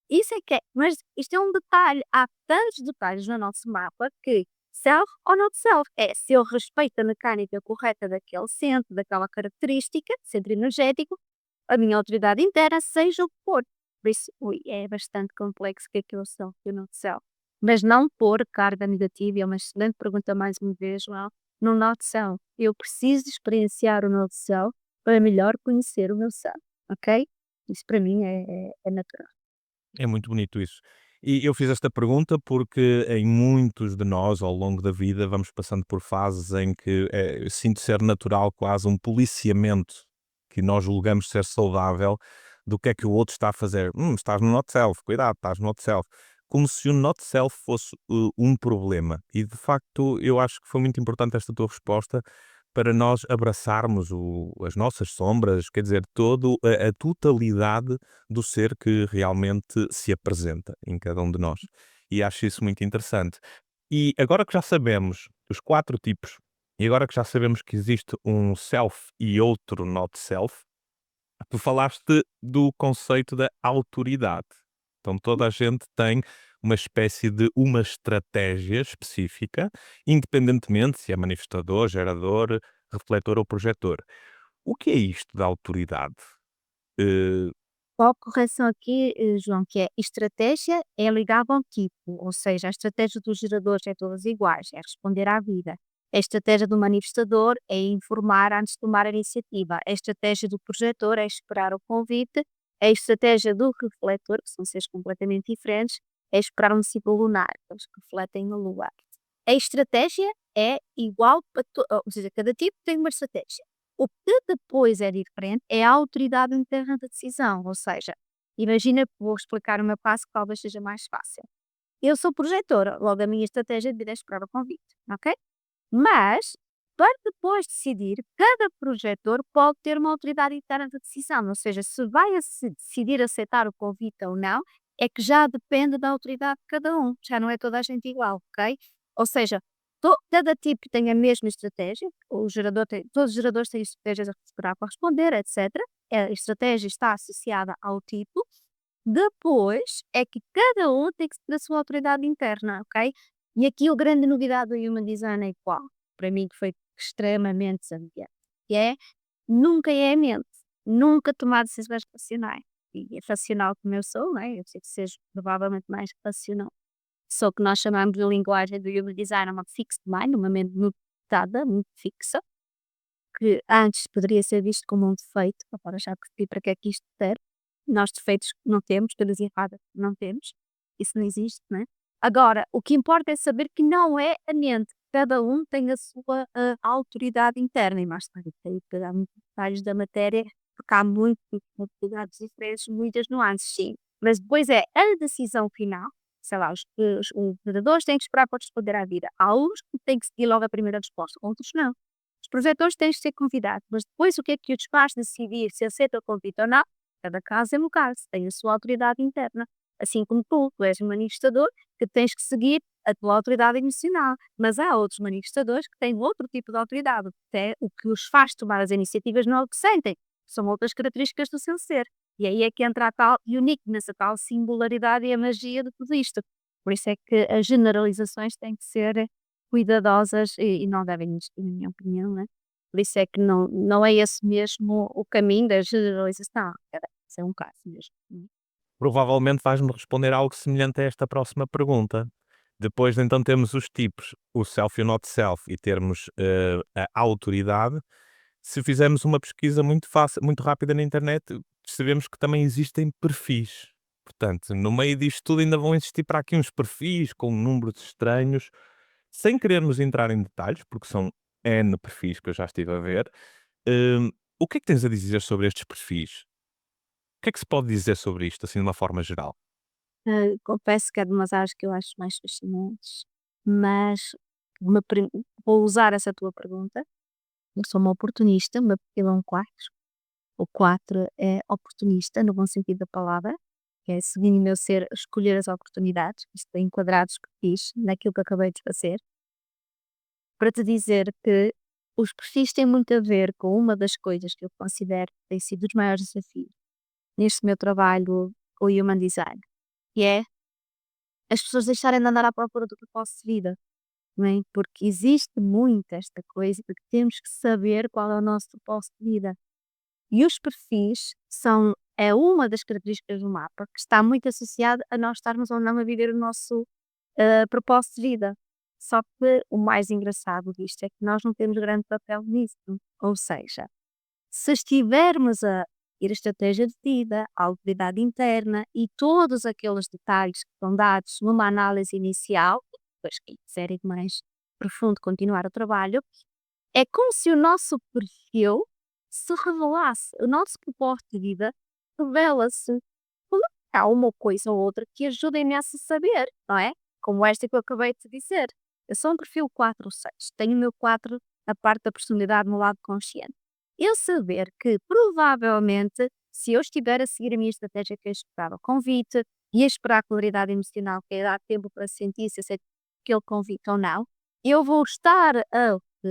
Isso é que é, mas isto é um detalhe, há tantos detalhes no nosso mapa que self ou not self é se eu respeito a mecânica correta daquele centro, daquela característica, centro energético, a minha autoridade interna, seja o que for. Por isso, ui, é bastante complexo o que é o self e o not self. Mas não pôr carga negativa, é uma excelente pergunta mais uma vez, João, no not self. Eu preciso de experienciar o not self para melhor conhecer o meu self, ok? Isso para mim é natural. É muito bonito isso. E eu fiz esta pergunta porque em muitos de nós, ao longo da vida, vamos passando por fases em que eu sinto ser natural quase um policiamento que nós julgamos ser saudável do que é que o outro está a fazer. Estás no not self, cuidado, estás no not self. Como se o not self fosse um problema. E de facto, eu acho que foi muito importante esta tua resposta para nós abraçarmos as nossas sombras, quer dizer, todo a totalidade do ser que realmente se apresenta em cada um de nós. E acho isso muito interessante. E agora que já sabemos os 4 tipos, e agora que já sabemos que existe um self e outro not self, tu falaste do conceito da autoridade. Então toda a gente tem uma espécie de uma estratégia específica, independentemente se é manifestador, gerador, refletor ou projetor. O que é isto da autoridade? Eh, Só a correção aqui, João, que é estratégia é ligado ao tipo, ou seja, a estratégia dos geradores é todas iguais, é responder à vida. A estratégia do manifestador é informar antes de tomar a iniciativa. A estratégia do projetor é esperar o convite. A estratégia do refletor, que são seres completamente diferentes, é esperar um ciclo lunar, eles refletem na Lua. A estratégia é igual para ou seja, cada tipo tem uma estratégia. O que depois é diferente é a autoridade interna da decisão, ou seja, imagina, vou explicar o meu passo que talvez seja mais fácil. Eu sou projetora, logo a minha estratégia de vida é esperar o convite, ok? Mas, para depois decidir, cada projetor pode ter uma autoridade interna de decisão, ou seja, se vai decidir aceitar o convite ou não, é que já depende da autoridade de cada um, já não é toda a gente igual, ok? Ou seja, cada tipo tem a mesma estratégia, todos os geradores têm estratégias a esperar para responder, etc. A estratégia está associada ao tipo. Depois é que cada um tem que ter a sua autoridade interna, ok? E aqui a grande novidade do Human Design é qual? Para mim que foi extremamente desafiante, que é nunca é a mente, nunca tomar decisões racionais. E é racional como eu sou, não é? Eu sei que seja provavelmente mais racional. Só que nós chamamos de linguagem do Human Design uma fixed mind, uma mente muito dada, muito fixa, que antes poderia ser visto como um defeito, agora já percebi para que é que isto serve. Nós defeitos não temos, coisas erradas não temos, isso não existe, né? Agora, o que importa é saber que não é a mente, cada um tem a sua autoridade interna, e mais tarde tem que dar muitos detalhes da matéria, porque há muitas autoridades diferentes, muitas nuances, sim. Mas depois é a decisão final, sei lá, os predadores têm que esperar para responder à vida. Há uns que têm que seguir logo a primeira resposta, outros não. Os projetores têm que ser convidados, mas depois o que é que os faz decidir se aceita o convite ou não? Cada caso é um caso, tem a sua autoridade interna. Assim como tu és um manifestador que tens que seguir a tua autoridade emocional, mas há outros manifestadores que têm outro tipo de autoridade, até o que os faz tomar as iniciativas não é o que sentem, são outras características do seu ser. E aí é que entra a tal uniqueness, a tal singularidade e a magia de tudo isto. Por isso é que as generalizações têm que ser cuidadosas e não devem existir, na minha opinião, né? Por isso é que não é esse mesmo o caminho da generalização, cada caso é um caso mesmo. Provavelmente vais-me responder algo semelhante a esta próxima pergunta. Depois de então termos os tipos, o self e o not self, e termos a autoridade, se fizermos uma pesquisa muito fácil, muito rápida na internet, percebemos que também existem perfis. Portanto, no meio disto tudo ainda vão existir para aqui uns perfis com números estranhos, sem querermos entrar em detalhes, porque são N perfis que eu já estive a ver. O que é que tens a dizer sobre estes perfis? O que é que se pode dizer sobre isto, assim, de uma forma geral? Confesso que é de umas áreas que eu acho mais fascinantes, mas me perm vou usar essa tua pergunta. Eu sou uma oportunista, o meu perfil é um 4. O 4 é oportunista, no bom sentido da palavra, que é seguindo o meu ser, escolher as oportunidades, isto é enquadrados que fiz naquilo que acabei de fazer, para te dizer que os perfis têm muito a ver com uma das coisas que eu considero que tem sido os maiores desafios neste meu trabalho com o Human Design, que é as pessoas deixarem de andar à procura do propósito de vida, não é? Porque existe muito esta coisa de que temos que saber qual é o nosso propósito de vida. E os perfis é uma das características do mapa que está muito associada a nós estarmos ou não a viver o nosso propósito de vida. Só que o mais engraçado disto é que nós não temos grande papel nisso. Ou seja, se estivermos a ir a estratégia de vida, a autoridade interna e todos aqueles detalhes que são dados numa análise inicial, depois quem quiser ir mais profundo continuar o trabalho, é como se o nosso perfil se revelasse. O nosso propósito de vida revela-se. Quando há uma coisa ou outra que ajuda-me a se saber, não é? Como esta que eu acabei de te dizer. Eu sou um perfil 4 ou 6. Tenho o meu 4 na parte da personalidade no lado consciente. Eu saber que provavelmente, se eu estiver a seguir a minha estratégia que é esperar o convite e a esperar a claridade emocional, que é dar tempo para sentir se aceito aquele convite ou não, eu vou estar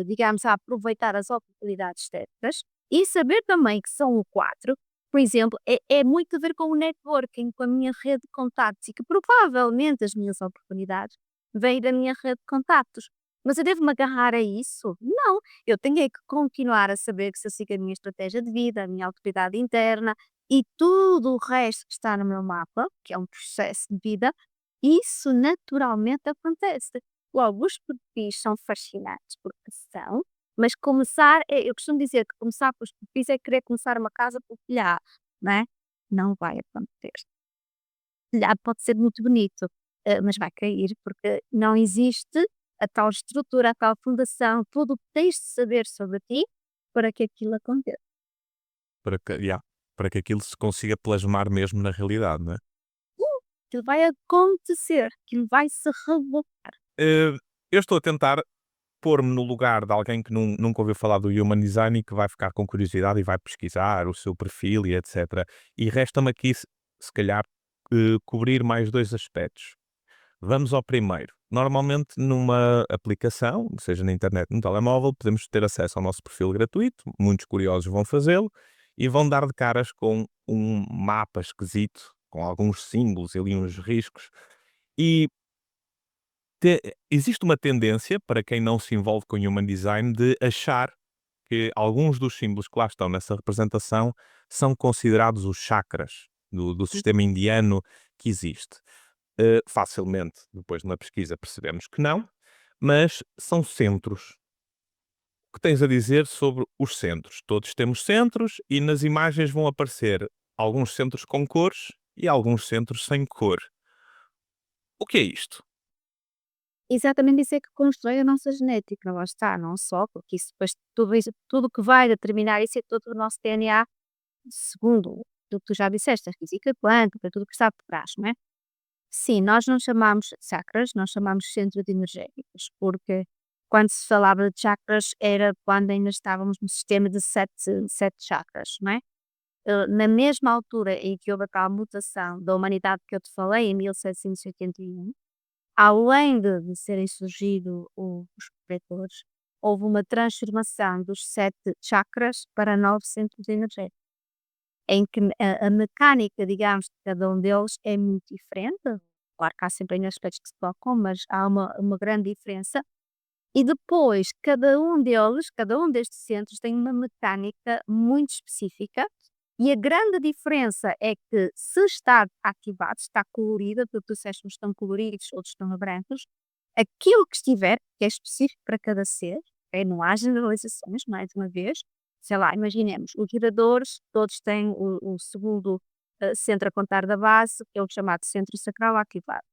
digamos, a aproveitar as oportunidades certas e saber também que são o 4, por exemplo, é muito a ver com o networking, com a minha rede de contactos e que provavelmente as minhas oportunidades vêm da minha rede de contactos. Mas eu devo me agarrar a isso? Não, eu tenho é que continuar a saber que se eu sigo a minha estratégia de vida, a minha autoridade interna e tudo o resto que está no meu mapa, que é um processo de vida, isso naturalmente acontece. Logo, os perfis são fascinantes porque são, mas começar, eu costumo dizer que começar pelos perfis é querer começar uma casa pelo telhado, não é? Não vai acontecer. O telhado pode ser muito bonito, mas vai cair porque não existe a tal estrutura, a tal fundação, tudo o que tens de saber sobre ti para que aquilo aconteça. para que aquilo se consiga plasmar mesmo na realidade, não é? Aquilo vai acontecer, aquilo vai se revelar. Eh, eu estou a tentar pôr-me no lugar de alguém que nunca ouviu falar do Human Design e que vai ficar com curiosidade e vai pesquisar o seu perfil e etc. E resta-me aqui, se calhar, cobrir mais 2 aspectos. Vamos ao primeiro. Normalmente, numa aplicação, seja na internet, no telemóvel, podemos ter acesso ao nosso perfil gratuito. Muitos curiosos vão fazê-lo e vão dar de caras com um mapa esquisito, com alguns símbolos e ali uns riscos. E existe uma tendência, para quem não se envolve com Human Design, de achar que alguns dos símbolos que lá estão nessa representação são considerados os chakras do sistema indiano que existe. Facilmente, depois de uma pesquisa, percebemos que não, mas são centros. O que tens a dizer sobre os centros? Todos temos centros e nas imagens vão aparecer alguns centros com cores e alguns centros sem cor. O que é isto? Exatamente isso é que constrói a nossa genética, lá está, não só, porque isso depois tudo isso, tudo o que vai determinar isso é todo o nosso DNA, segundo o que tu já disseste, a física quântica, tudo o que está por trás, não é? Sim, nós não chamamos chakras, nós chamamos centros energéticos, porque quando se falava de chakras era quando ainda estávamos no sistema de sete chakras, não é? Na mesma altura em que houve aquela mutação da humanidade que eu te falei, em 1781, além de serem surgido os protetores, houve uma transformação dos 7 chakras para 9 centros energéticos, em que a mecânica, digamos, de cada um deles é muito diferente. Claro que há sempre ainda aspectos que se tocam, mas há uma grande diferença. E depois, cada um destes centros tem uma mecânica muito específica e a grande diferença é que se está ativado, está colorido, porque tu disseste uns estão coloridos, outros estão brancos, aquilo que estiver, que é específico para cada ser, ok? Não há generalizações, mais uma vez, sei lá, imaginemos, os geradores, todos têm o segundo centro a contar da base, que é o chamado centro sacral ativado.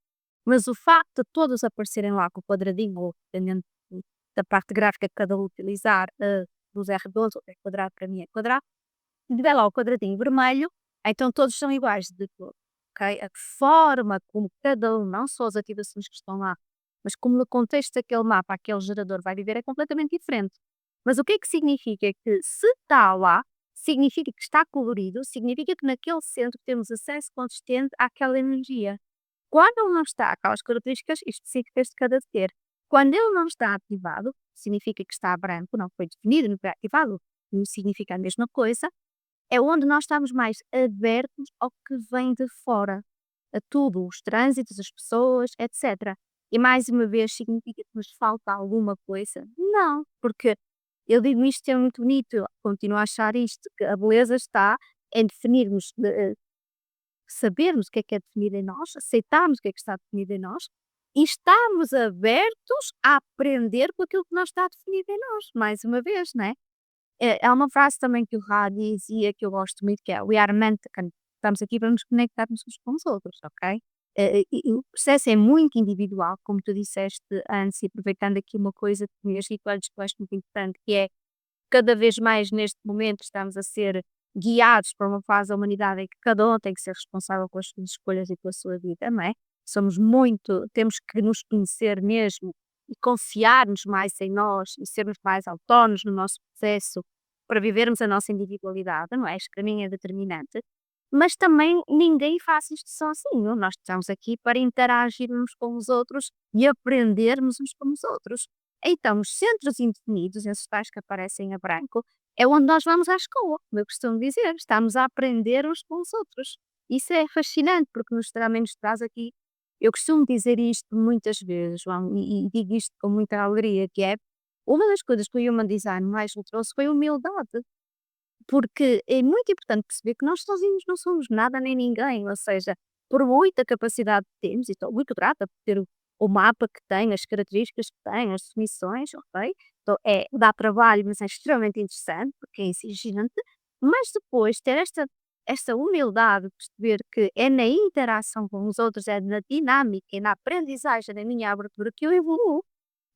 Mas o facto de todos aparecerem lá com o quadradinho, ou dependendo da parte gráfica que cada um utilizar, dos é redondo, é quadrado, para mim é quadrado, se tiver lá o quadradinho vermelho, então todos são iguais de cor, ok? A forma como cada um, não só as ativações que estão lá, mas como no contexto daquele mapa, aquele gerador vai viver é completamente diferente. Mas o que é que significa? É que se está lá, significa que está colorido, significa que naquele centro temos acesso consistente àquela energia. Quando ele não está, aquelas características específicas de cada ser, quando ele não está ativado, significa que está branco, não foi definido, não foi ativado, não significa a mesma coisa, é onde nós estamos mais abertos ao que vem de fora, a tudo, os trânsitos, as pessoas, etc. E mais uma vez significa que nos falta alguma coisa? Não, porque eu digo isto é muito bonito, eu continuo a achar isto, que a beleza está em definirmos, sabermos o que é definido em nós, aceitarmos o que está definido em nós e estarmos abertos a aprender com aquilo que não está definido em nós, mais uma vez, não é? Há uma frase também que o Ra dizia que eu gosto muito, que é "We are meant to connect", estamos aqui para nos conectarmos uns com os outros, ok? E o processo é muito individual, como tu disseste antes, e aproveitando aqui uma coisa que tinhas dito antes que eu acho muito importante, que é cada vez mais neste momento estamos a ser guiados para uma fase da humanidade em que cada um tem que ser responsável pelas suas escolhas e pela sua vida, não é? Somos muito, temos que nos conhecer mesmo e confiar-nos mais em nós e sermos mais autónomos no nosso processo para vivermos a nossa individualidade, não é? Isto para mim é determinante. Mas também ninguém faz isto sozinho. Nós estamos aqui para interagirmos com os outros e aprendermos uns com os outros. Então, os centros indefinidos, esses tais que aparecem a branco, é onde nós vamos à escola, como eu costumo dizer, estamos a aprender uns com os outros. Isso é fascinante, porque nos, também nos traz aqui Eu costumo dizer isto muitas vezes, João, e digo isto com muita alegria, que é uma das coisas que o Human Design mais me trouxe foi humildade. Porque é muito importante perceber que nós sozinhos não somos nada nem ninguém, ou seja, por muita capacidade que temos, e estou muito grata por ter o mapa que tem, as características que tem, as definições, ok? Então, dá trabalho, mas é extremamente interessante, porque é exigente, mas depois ter esta humildade de perceber que é na interação com os outros, é na dinâmica e na aprendizagem da minha abertura que eu evoluo.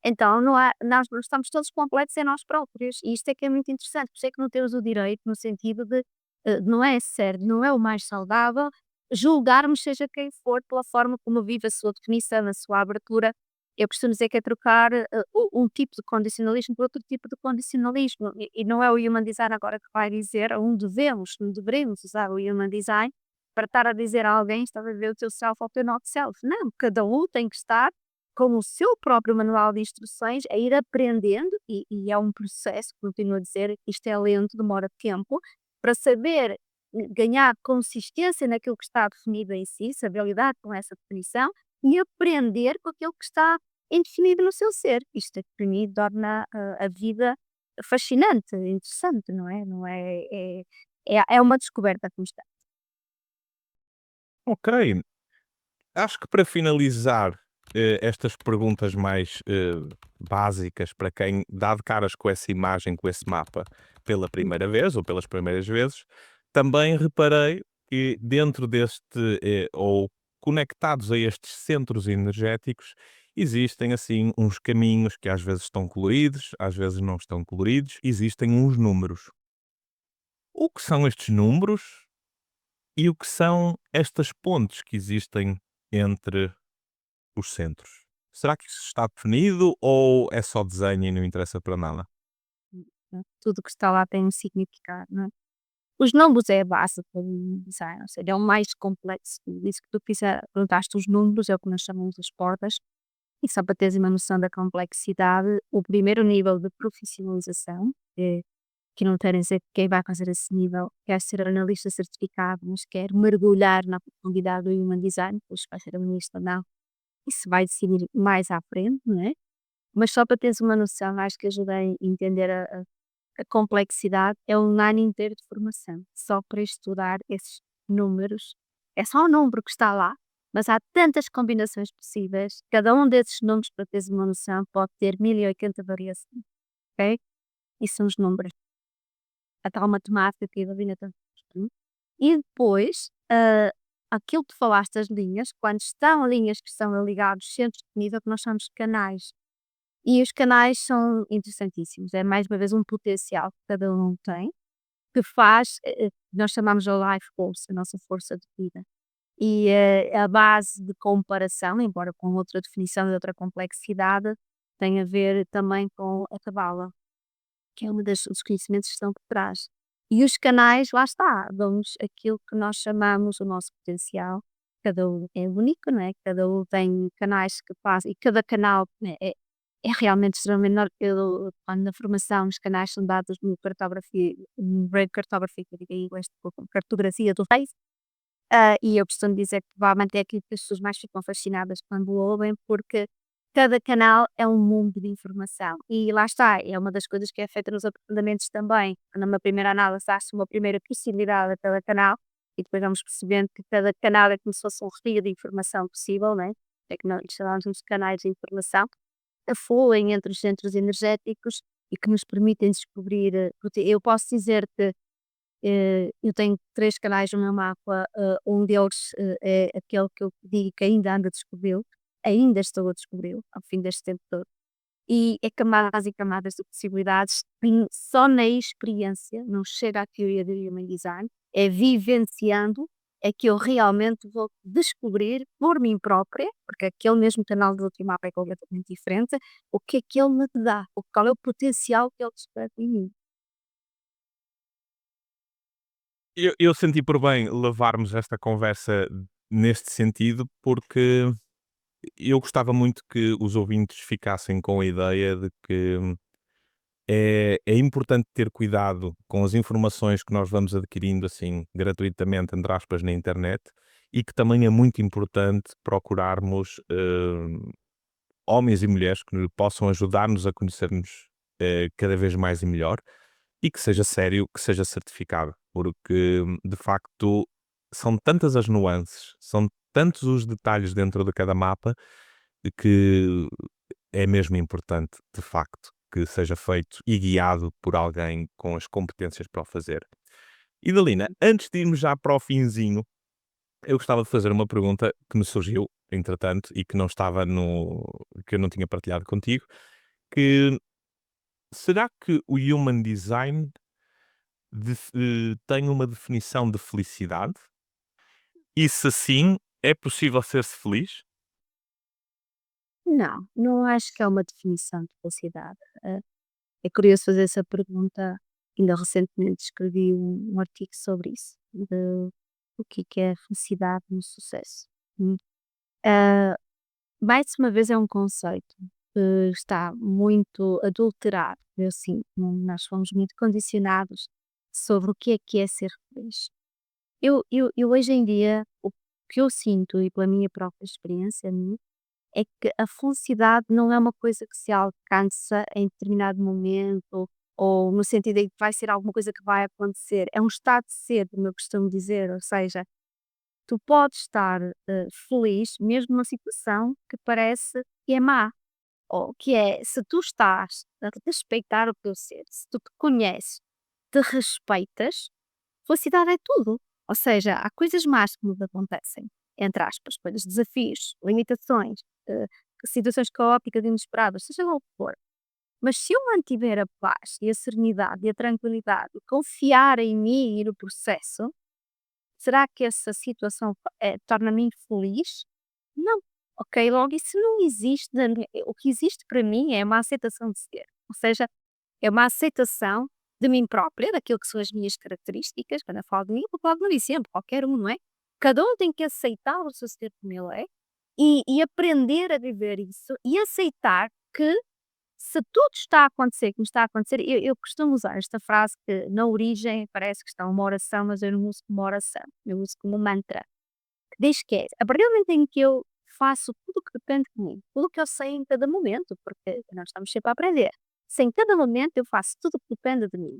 Então nós não estamos todos completos em nós próprios, e isto é que é muito interessante, por isso é que não temos o direito no sentido de, não é certo, não é o mais saudável julgarmos seja quem for pela forma como vive a sua definição, a sua abertura. Eu costumo dizer que é trocar, um tipo de condicionalismo por outro tipo de condicionalismo, e não é o Human Design agora que vai dizer onde devemos, não devemos usar o Human Design para estar a dizer a alguém: "Estás a ver o teu self ou o teu not self", não, cada um tem que estar com o seu próprio manual de instruções, a ir aprendendo, e é um processo, continuo a dizer, isto é lento, demora tempo, para saber ganhar consistência naquilo que está definido em si, saber lidar com essa definição e aprender com aquilo que está indefinido no seu ser. Isto é que para mim torna a vida fascinante, interessante, não é? Não é, é uma descoberta constante. Ok, acho que para finalizar, estas perguntas mais, básicas para quem dá de caras com essa imagem, com esse mapa pela primeira vez ou pelas primeiras vezes, também reparei que dentro deste, ou conectados a estes centros energéticos, existem assim uns caminhos que às vezes estão coloridos, às vezes não estão coloridos, existem uns números. O que são estes números e o que são estas pontes que existem entre os centros? Será que isso está definido ou é só desenho e não interessa para nada? Tudo que está lá tem um significado, não é? Os números é a base para o design, ou seja, é o mais complexo. Isso que tu perguntaste os números, é o que nós chamamos de portas. E só para teres uma noção da complexidade, o primeiro nível de profissionalização, que não querem dizer que quem vai fazer esse nível quer ser analista certificado, mas quer mergulhar na profundidade do human design, pois vai ser analista ou não, isso vai decidir mais à frente, não é? Mas só para teres uma noção, acho que ajuda a entender a complexidade, é um ano inteiro de formação, só para estudar esses números. É só o número que está lá, mas há tantas combinações possíveis. Cada um desses números, para teres uma noção, pode ter 1080 variações, ok? E são os números. A tal matemática que a Davina tanto gosta. E depois, aquilo que tu falaste das linhas, quando estão linhas que estão ligados centros definidos, é o que nós chamamos de canais. E os canais são interessantíssimos, é mais uma vez um potencial que cada um tem, que faz, nós chamamos de life force, a nossa força de vida. E, a base de comparação, embora com outra definição e outra complexidade, tem a ver também com a cabala, que é uma dos conhecimentos que estão por trás. E os canais, lá está, dão-nos aquilo que nós chamamos o nosso potencial. Cada um é único, não é? Cada um tem canais que passam, e cada canal, né, é realmente extremamente. Eu, quando na formação, os canais são dados no cartografia, no Brain Cartography, que eu digo em inglês, tipo, cartografia do Face. E eu costumo dizer que provavelmente é aquilo que as pessoas mais ficam fascinadas quando o ouvem, porque cada canal é um mundo de informação. E lá está, é uma das coisas que é feita nos aprofundamentos também. Numa primeira análise, há-se uma primeira possibilidade a cada canal, e depois vamos percebendo que cada canal é como se fosse um rio de informação possível, né? É que nós chamamos de canais de informação, que fluem entre os centros energéticos e que nos permitem descobrir. Porque eu posso dizer que eu tenho 3 canais no meu mapa, um deles, é aquele que eu digo que ainda ando a descobri-lo, ainda estou a descobri-lo, ao fim deste tempo todo. E é camadas e camadas de possibilidades, só na experiência, não chega à teoria do Human Design, é vivenciando, é que eu realmente vou descobrir por mim própria, porque aquele mesmo canal do outro mapa é completamente diferente, o que é que ele me dá, qual é o potencial que ele desperta em mim. Eu senti por bem levarmos esta conversa neste sentido, porque eu gostava muito que os ouvintes ficassem com a ideia de que é importante ter cuidado com as informações que nós vamos adquirindo assim gratuitamente, entre aspas, na internet, e que também é muito importante procurarmos homens e mulheres que possam ajudar-nos a conhecermos cada vez mais e melhor e que seja sério, que seja certificado, porque de facto são tantas as nuances, são tantos os detalhes dentro de cada mapa que é mesmo importante, de facto, que seja feito e guiado por alguém com as competências para o fazer. Idalina, antes de irmos já para o finzinho, eu gostava de fazer uma pergunta que me surgiu, entretanto, e que não estava que eu não tinha partilhado contigo, que será que o Human Design tem uma definição de felicidade? E se sim, é possível ser-se feliz? Não, não acho que é uma definição de felicidade. É curioso fazer essa pergunta. Ainda recentemente escrevi um artigo sobre isso, de o que é a felicidade no sucesso. Hum. Ah, Mais uma vez é um conceito que está muito adulterado. Eu sinto, nós fomos muito condicionados sobre o que é ser feliz. Eu hoje em dia, o que eu sinto e pela minha própria experiência, é que a felicidade não é uma coisa que se alcança em determinado momento ou no sentido em que vai ser alguma coisa que vai acontecer. É um estado de ser, como eu costumo dizer, ou seja, tu podes estar feliz mesmo numa situação que parece que é má. Ou que é, se tu estás a respeitar o teu ser, se tu te conheces, te respeitas, felicidade é tudo. Ou seja, há coisas más que nos acontecem, entre aspas, coisas, desafios, limitações, eh, situações caóticas, inesperadas, seja lá o que for. Mas se eu mantiver a paz e a serenidade e a tranquilidade, e confiar em mim e no processo, será que essa situação torna-me infeliz? Não. Ok, logo isso não existe. O que existe para mim é uma aceitação de ser. Ou seja, é uma aceitação de mim própria, daquilo que são as minhas características. Quando eu falo de mim, eu falo de mim sempre, qualquer um, não é? Cada um tem que aceitar o seu ser como ele é e aprender a viver isso e aceitar que se tudo está a acontecer como está a acontecer, eu costumo usar esta frase que na origem parece que está uma oração, mas eu não uso como oração, eu uso como mantra, que diz que é, a partir do momento em que eu faço tudo o que depende de mim, tudo o que eu sei em cada momento, porque nós estamos sempre a aprender, se em cada momento eu faço tudo o que depende de mim,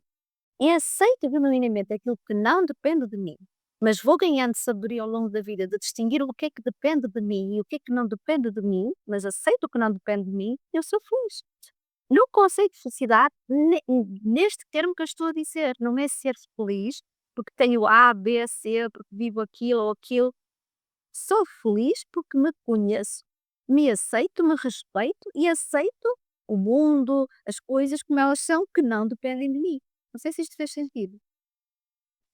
e aceito genuinamente aquilo que não depende de mim, mas vou ganhando sabedoria ao longo da vida de distinguir o que é que depende de mim e o que é que não depende de mim, mas aceito o que não depende de mim, eu sou feliz. No conceito de felicidade, neste termo que eu estou a dizer, não é ser feliz porque tenho A, B, C, porque vivo aquilo ou aquilo. Sou feliz porque me conheço, me aceito, me respeito e aceito o mundo, as coisas como elas são, que não dependem de mim. Não sei se isto fez sentido.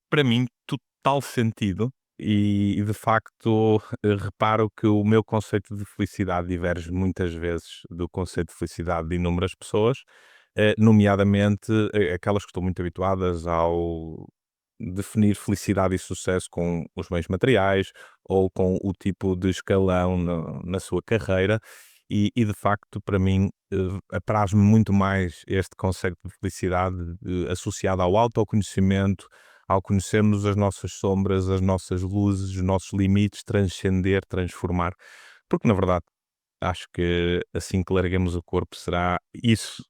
Para mim, total sentido e de facto reparo que o meu conceito de felicidade diverge muitas vezes do conceito de felicidade de inúmeras pessoas, nomeadamente aquelas que estão muito habituadas ao definir felicidade e sucesso com os bens materiais ou com o tipo de escalão na sua carreira e de facto para mim apraz-me muito mais este conceito de felicidade associado ao autoconhecimento, ao conhecermos as nossas sombras, as nossas luzes, os nossos limites, transcender, transformar, porque na verdade acho que assim que larguemos o corpo será isso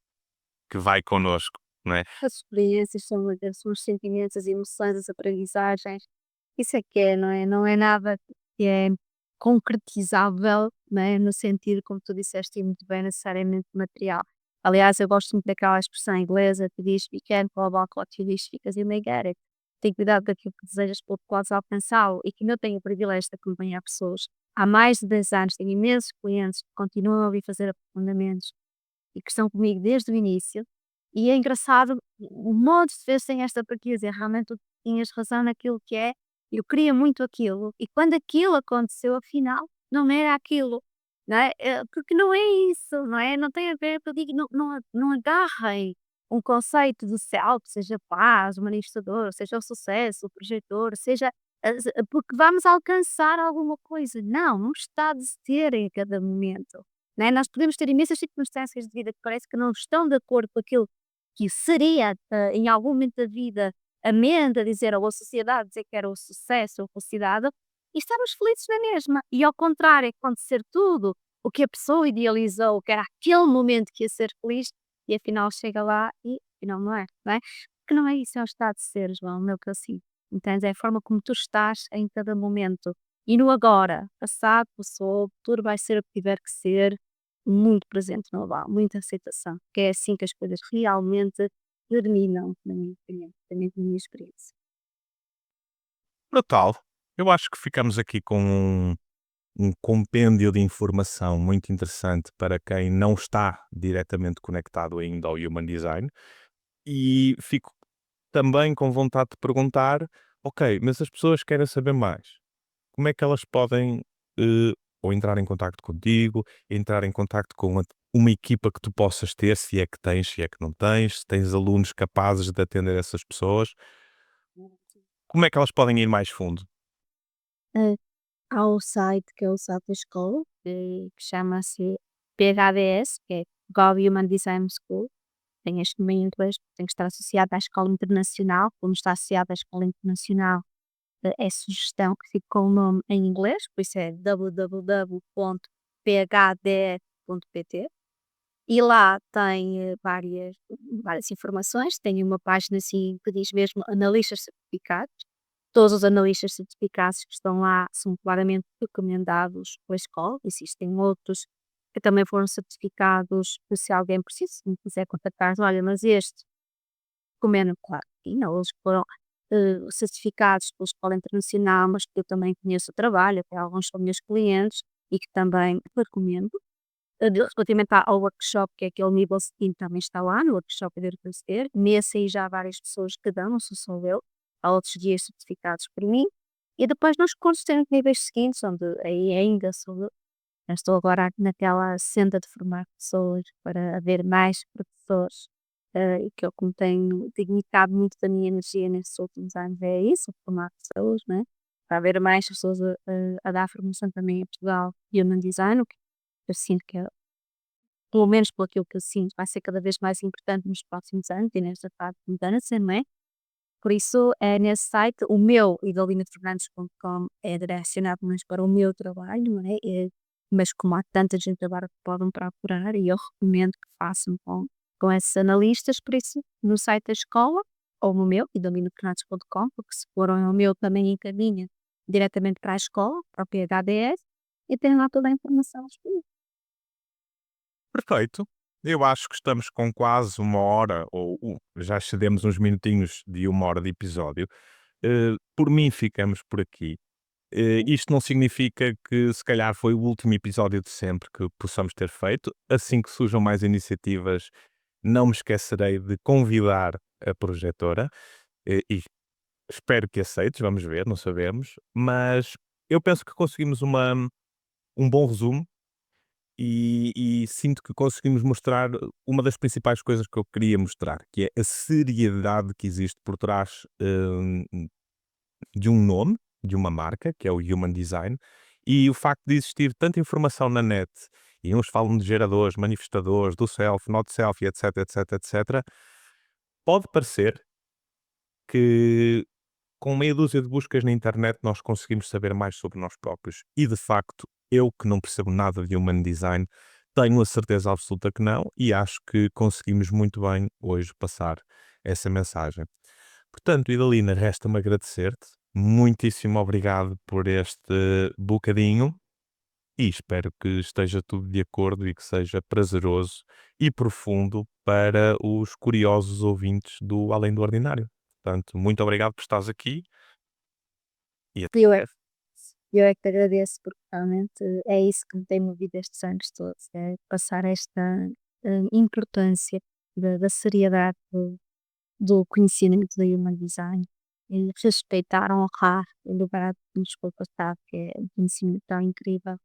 que vai connosco, não é? As experiências são os sentimentos, as emoções, as aprendizagens. Isso é que é, não é? Não é nada que é concretizável, não é? No sentido, como tu disseste e muito bem, necessariamente material. Aliás, eu gosto muito daquela expressão inglesa que diz: "Be careful about what you wish because you may get it." Tem cuidado daquilo que desejas, porque podes alcançá-lo. E que eu tenho o privilégio de acompanhar pessoas há mais de 10 anos, tenho imensos clientes que continuam a vir fazer aprofundamentos e que estão comigo desde o início. E é engraçado o modo de ver sem esta partilha, dizer realmente tu tinhas razão naquilo que é, eu queria muito aquilo, e quando aquilo aconteceu, afinal, não era aquilo, não é? Porque não é isso, não é? Não tem a ver, eu digo, não agarrem um conceito do self, seja paz, o manifestador, seja o sucesso, o projetor, seja porque vamos alcançar alguma coisa. Não, não está de ser em cada momento. Né? Nós podemos ter imensas circunstâncias de vida que parece que não estão de acordo com aquilo que seria, em algum momento da vida, a mente a dizer, ou a sociedade a dizer que era o sucesso ou a felicidade, e estamos felizes na mesma. E ao contrário, é acontecer tudo o que a pessoa idealizou, que era aquele momento que ia ser feliz, e afinal chega lá e afinal não é, não é? Porque não é isso, é o estado de ser, João, o meu que eu sinto. Entendes? É a forma como tu estás em cada momento. E no agora, passado, passou, futuro vai ser o que tiver que ser, muito presente no agora, muita aceitação, que é assim que as coisas realmente terminam, na minha opinião, também da minha experiência. Brutal. Eu acho que ficamos aqui com um compêndio de informação muito interessante para quem não está diretamente conectado ainda ao Human Design e fico também com vontade de perguntar: ok, mas as pessoas querem saber mais. Como é que elas podem ou entrar em contacto contigo, entrar em contacto com uma equipa que tu possas ter, se é que tens, se é que não tens, se tens alunos capazes de atender essas pessoas, como é que elas podem ir mais fundo? Eh, Há o site que é o site da escola, que chama-se PHDS, que é God Human Design School. Tem este nome em inglês, tem que estar associado à escola internacional. Como está associado à escola internacional, é sugestão que fique com o nome em inglês, por isso é www.phds.pt. E lá tem várias informações. Tem uma página assim que diz mesmo analistas certificados. Todos os analistas certificados que estão lá são claramente recomendados pela escola. Existem outros que também foram certificados, se alguém precisa, se me quiser contactar, olha, mas este recomendo, claro, que não, eles foram certificados pela Escola Internacional, mas que eu também conheço o trabalho, até alguns são meus clientes e que também recomendo. Relativamente ao workshop, que é aquele nível seguinte, também está lá no workshop de agradecer. Nesse aí já há várias pessoas que dão, não sou só eu. Há outros guias certificados por mim. E depois nos cursos tem os níveis seguintes, onde aí ainda sou eu. Eu estou agora naquela senda de formar pessoas para haver mais professores. E que eu como tenho dedicado muito da minha energia nesses últimos anos é isso, formar pessoas, né? Para haver mais pessoas a dar formação também em Portugal e Human Design, o que eu sinto que é pelo menos pelo aquilo que eu sinto, vai ser cada vez mais importante nos próximos anos e nesta fase de mudança, não é? Por isso, é nesse site, o meu idalinaFernandes.com é direcionado mais para o meu trabalho, não é? Mas como há tanta gente agora que podem procurar, e eu recomendo que façam com esses analistas, por isso, no site da escola, ou no meu, idalinaFernandes.com, porque se forem ao meu também encaminha diretamente para a escola, para o PHDS, e tem lá toda a informação disponível. Perfeito. Eu acho que estamos com quase uma hora, ou já excedemos uns minutinhos de uma hora de episódio. Por mim, ficamos por aqui. Isto não significa que se calhar foi o último episódio de sempre que possamos ter feito. Assim que surjam mais iniciativas, não me esquecerei de convidar a projetora e espero que aceites, vamos ver, não sabemos. Mas eu penso que conseguimos um bom resumo e sinto que conseguimos mostrar uma das principais coisas que eu queria mostrar, que é a seriedade que existe por trás de um nome, de uma marca, que é o Human Design, e o facto de existir tanta informação na net, e uns falam de geradores, manifestadores, do self, not self, e etc, etc, etc, pode parecer que com meia dúzia de buscas na internet nós conseguimos saber mais sobre nós próprios. E de facto, eu que não percebo nada de Human Design, tenho a certeza absoluta que não, e acho que conseguimos muito bem hoje passar essa mensagem. Portanto, Idalina, resta-me agradecer-te. Muitíssimo obrigado por este bocadinho e espero que esteja tudo de acordo e que seja prazeroso e profundo para os curiosos ouvintes do Além do Ordinário. Portanto, muito obrigado por estares aqui e até Eu é breve. eu é que te agradeço, porque realmente é isso que me tem movido estes anos todos, é passar esta, importância da seriedade do conhecimento do Human Design e respeitar, honrar o lugar que nos foi passado, que é um conhecimento tão incrível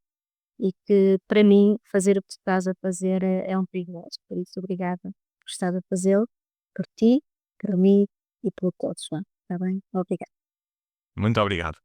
e que para mim fazer o que tu estás a fazer é um privilégio. Por isso, obrigada por estar a fazê-lo, por ti, por mim e por todos lá. Está bem? Obrigada. Muito obrigado.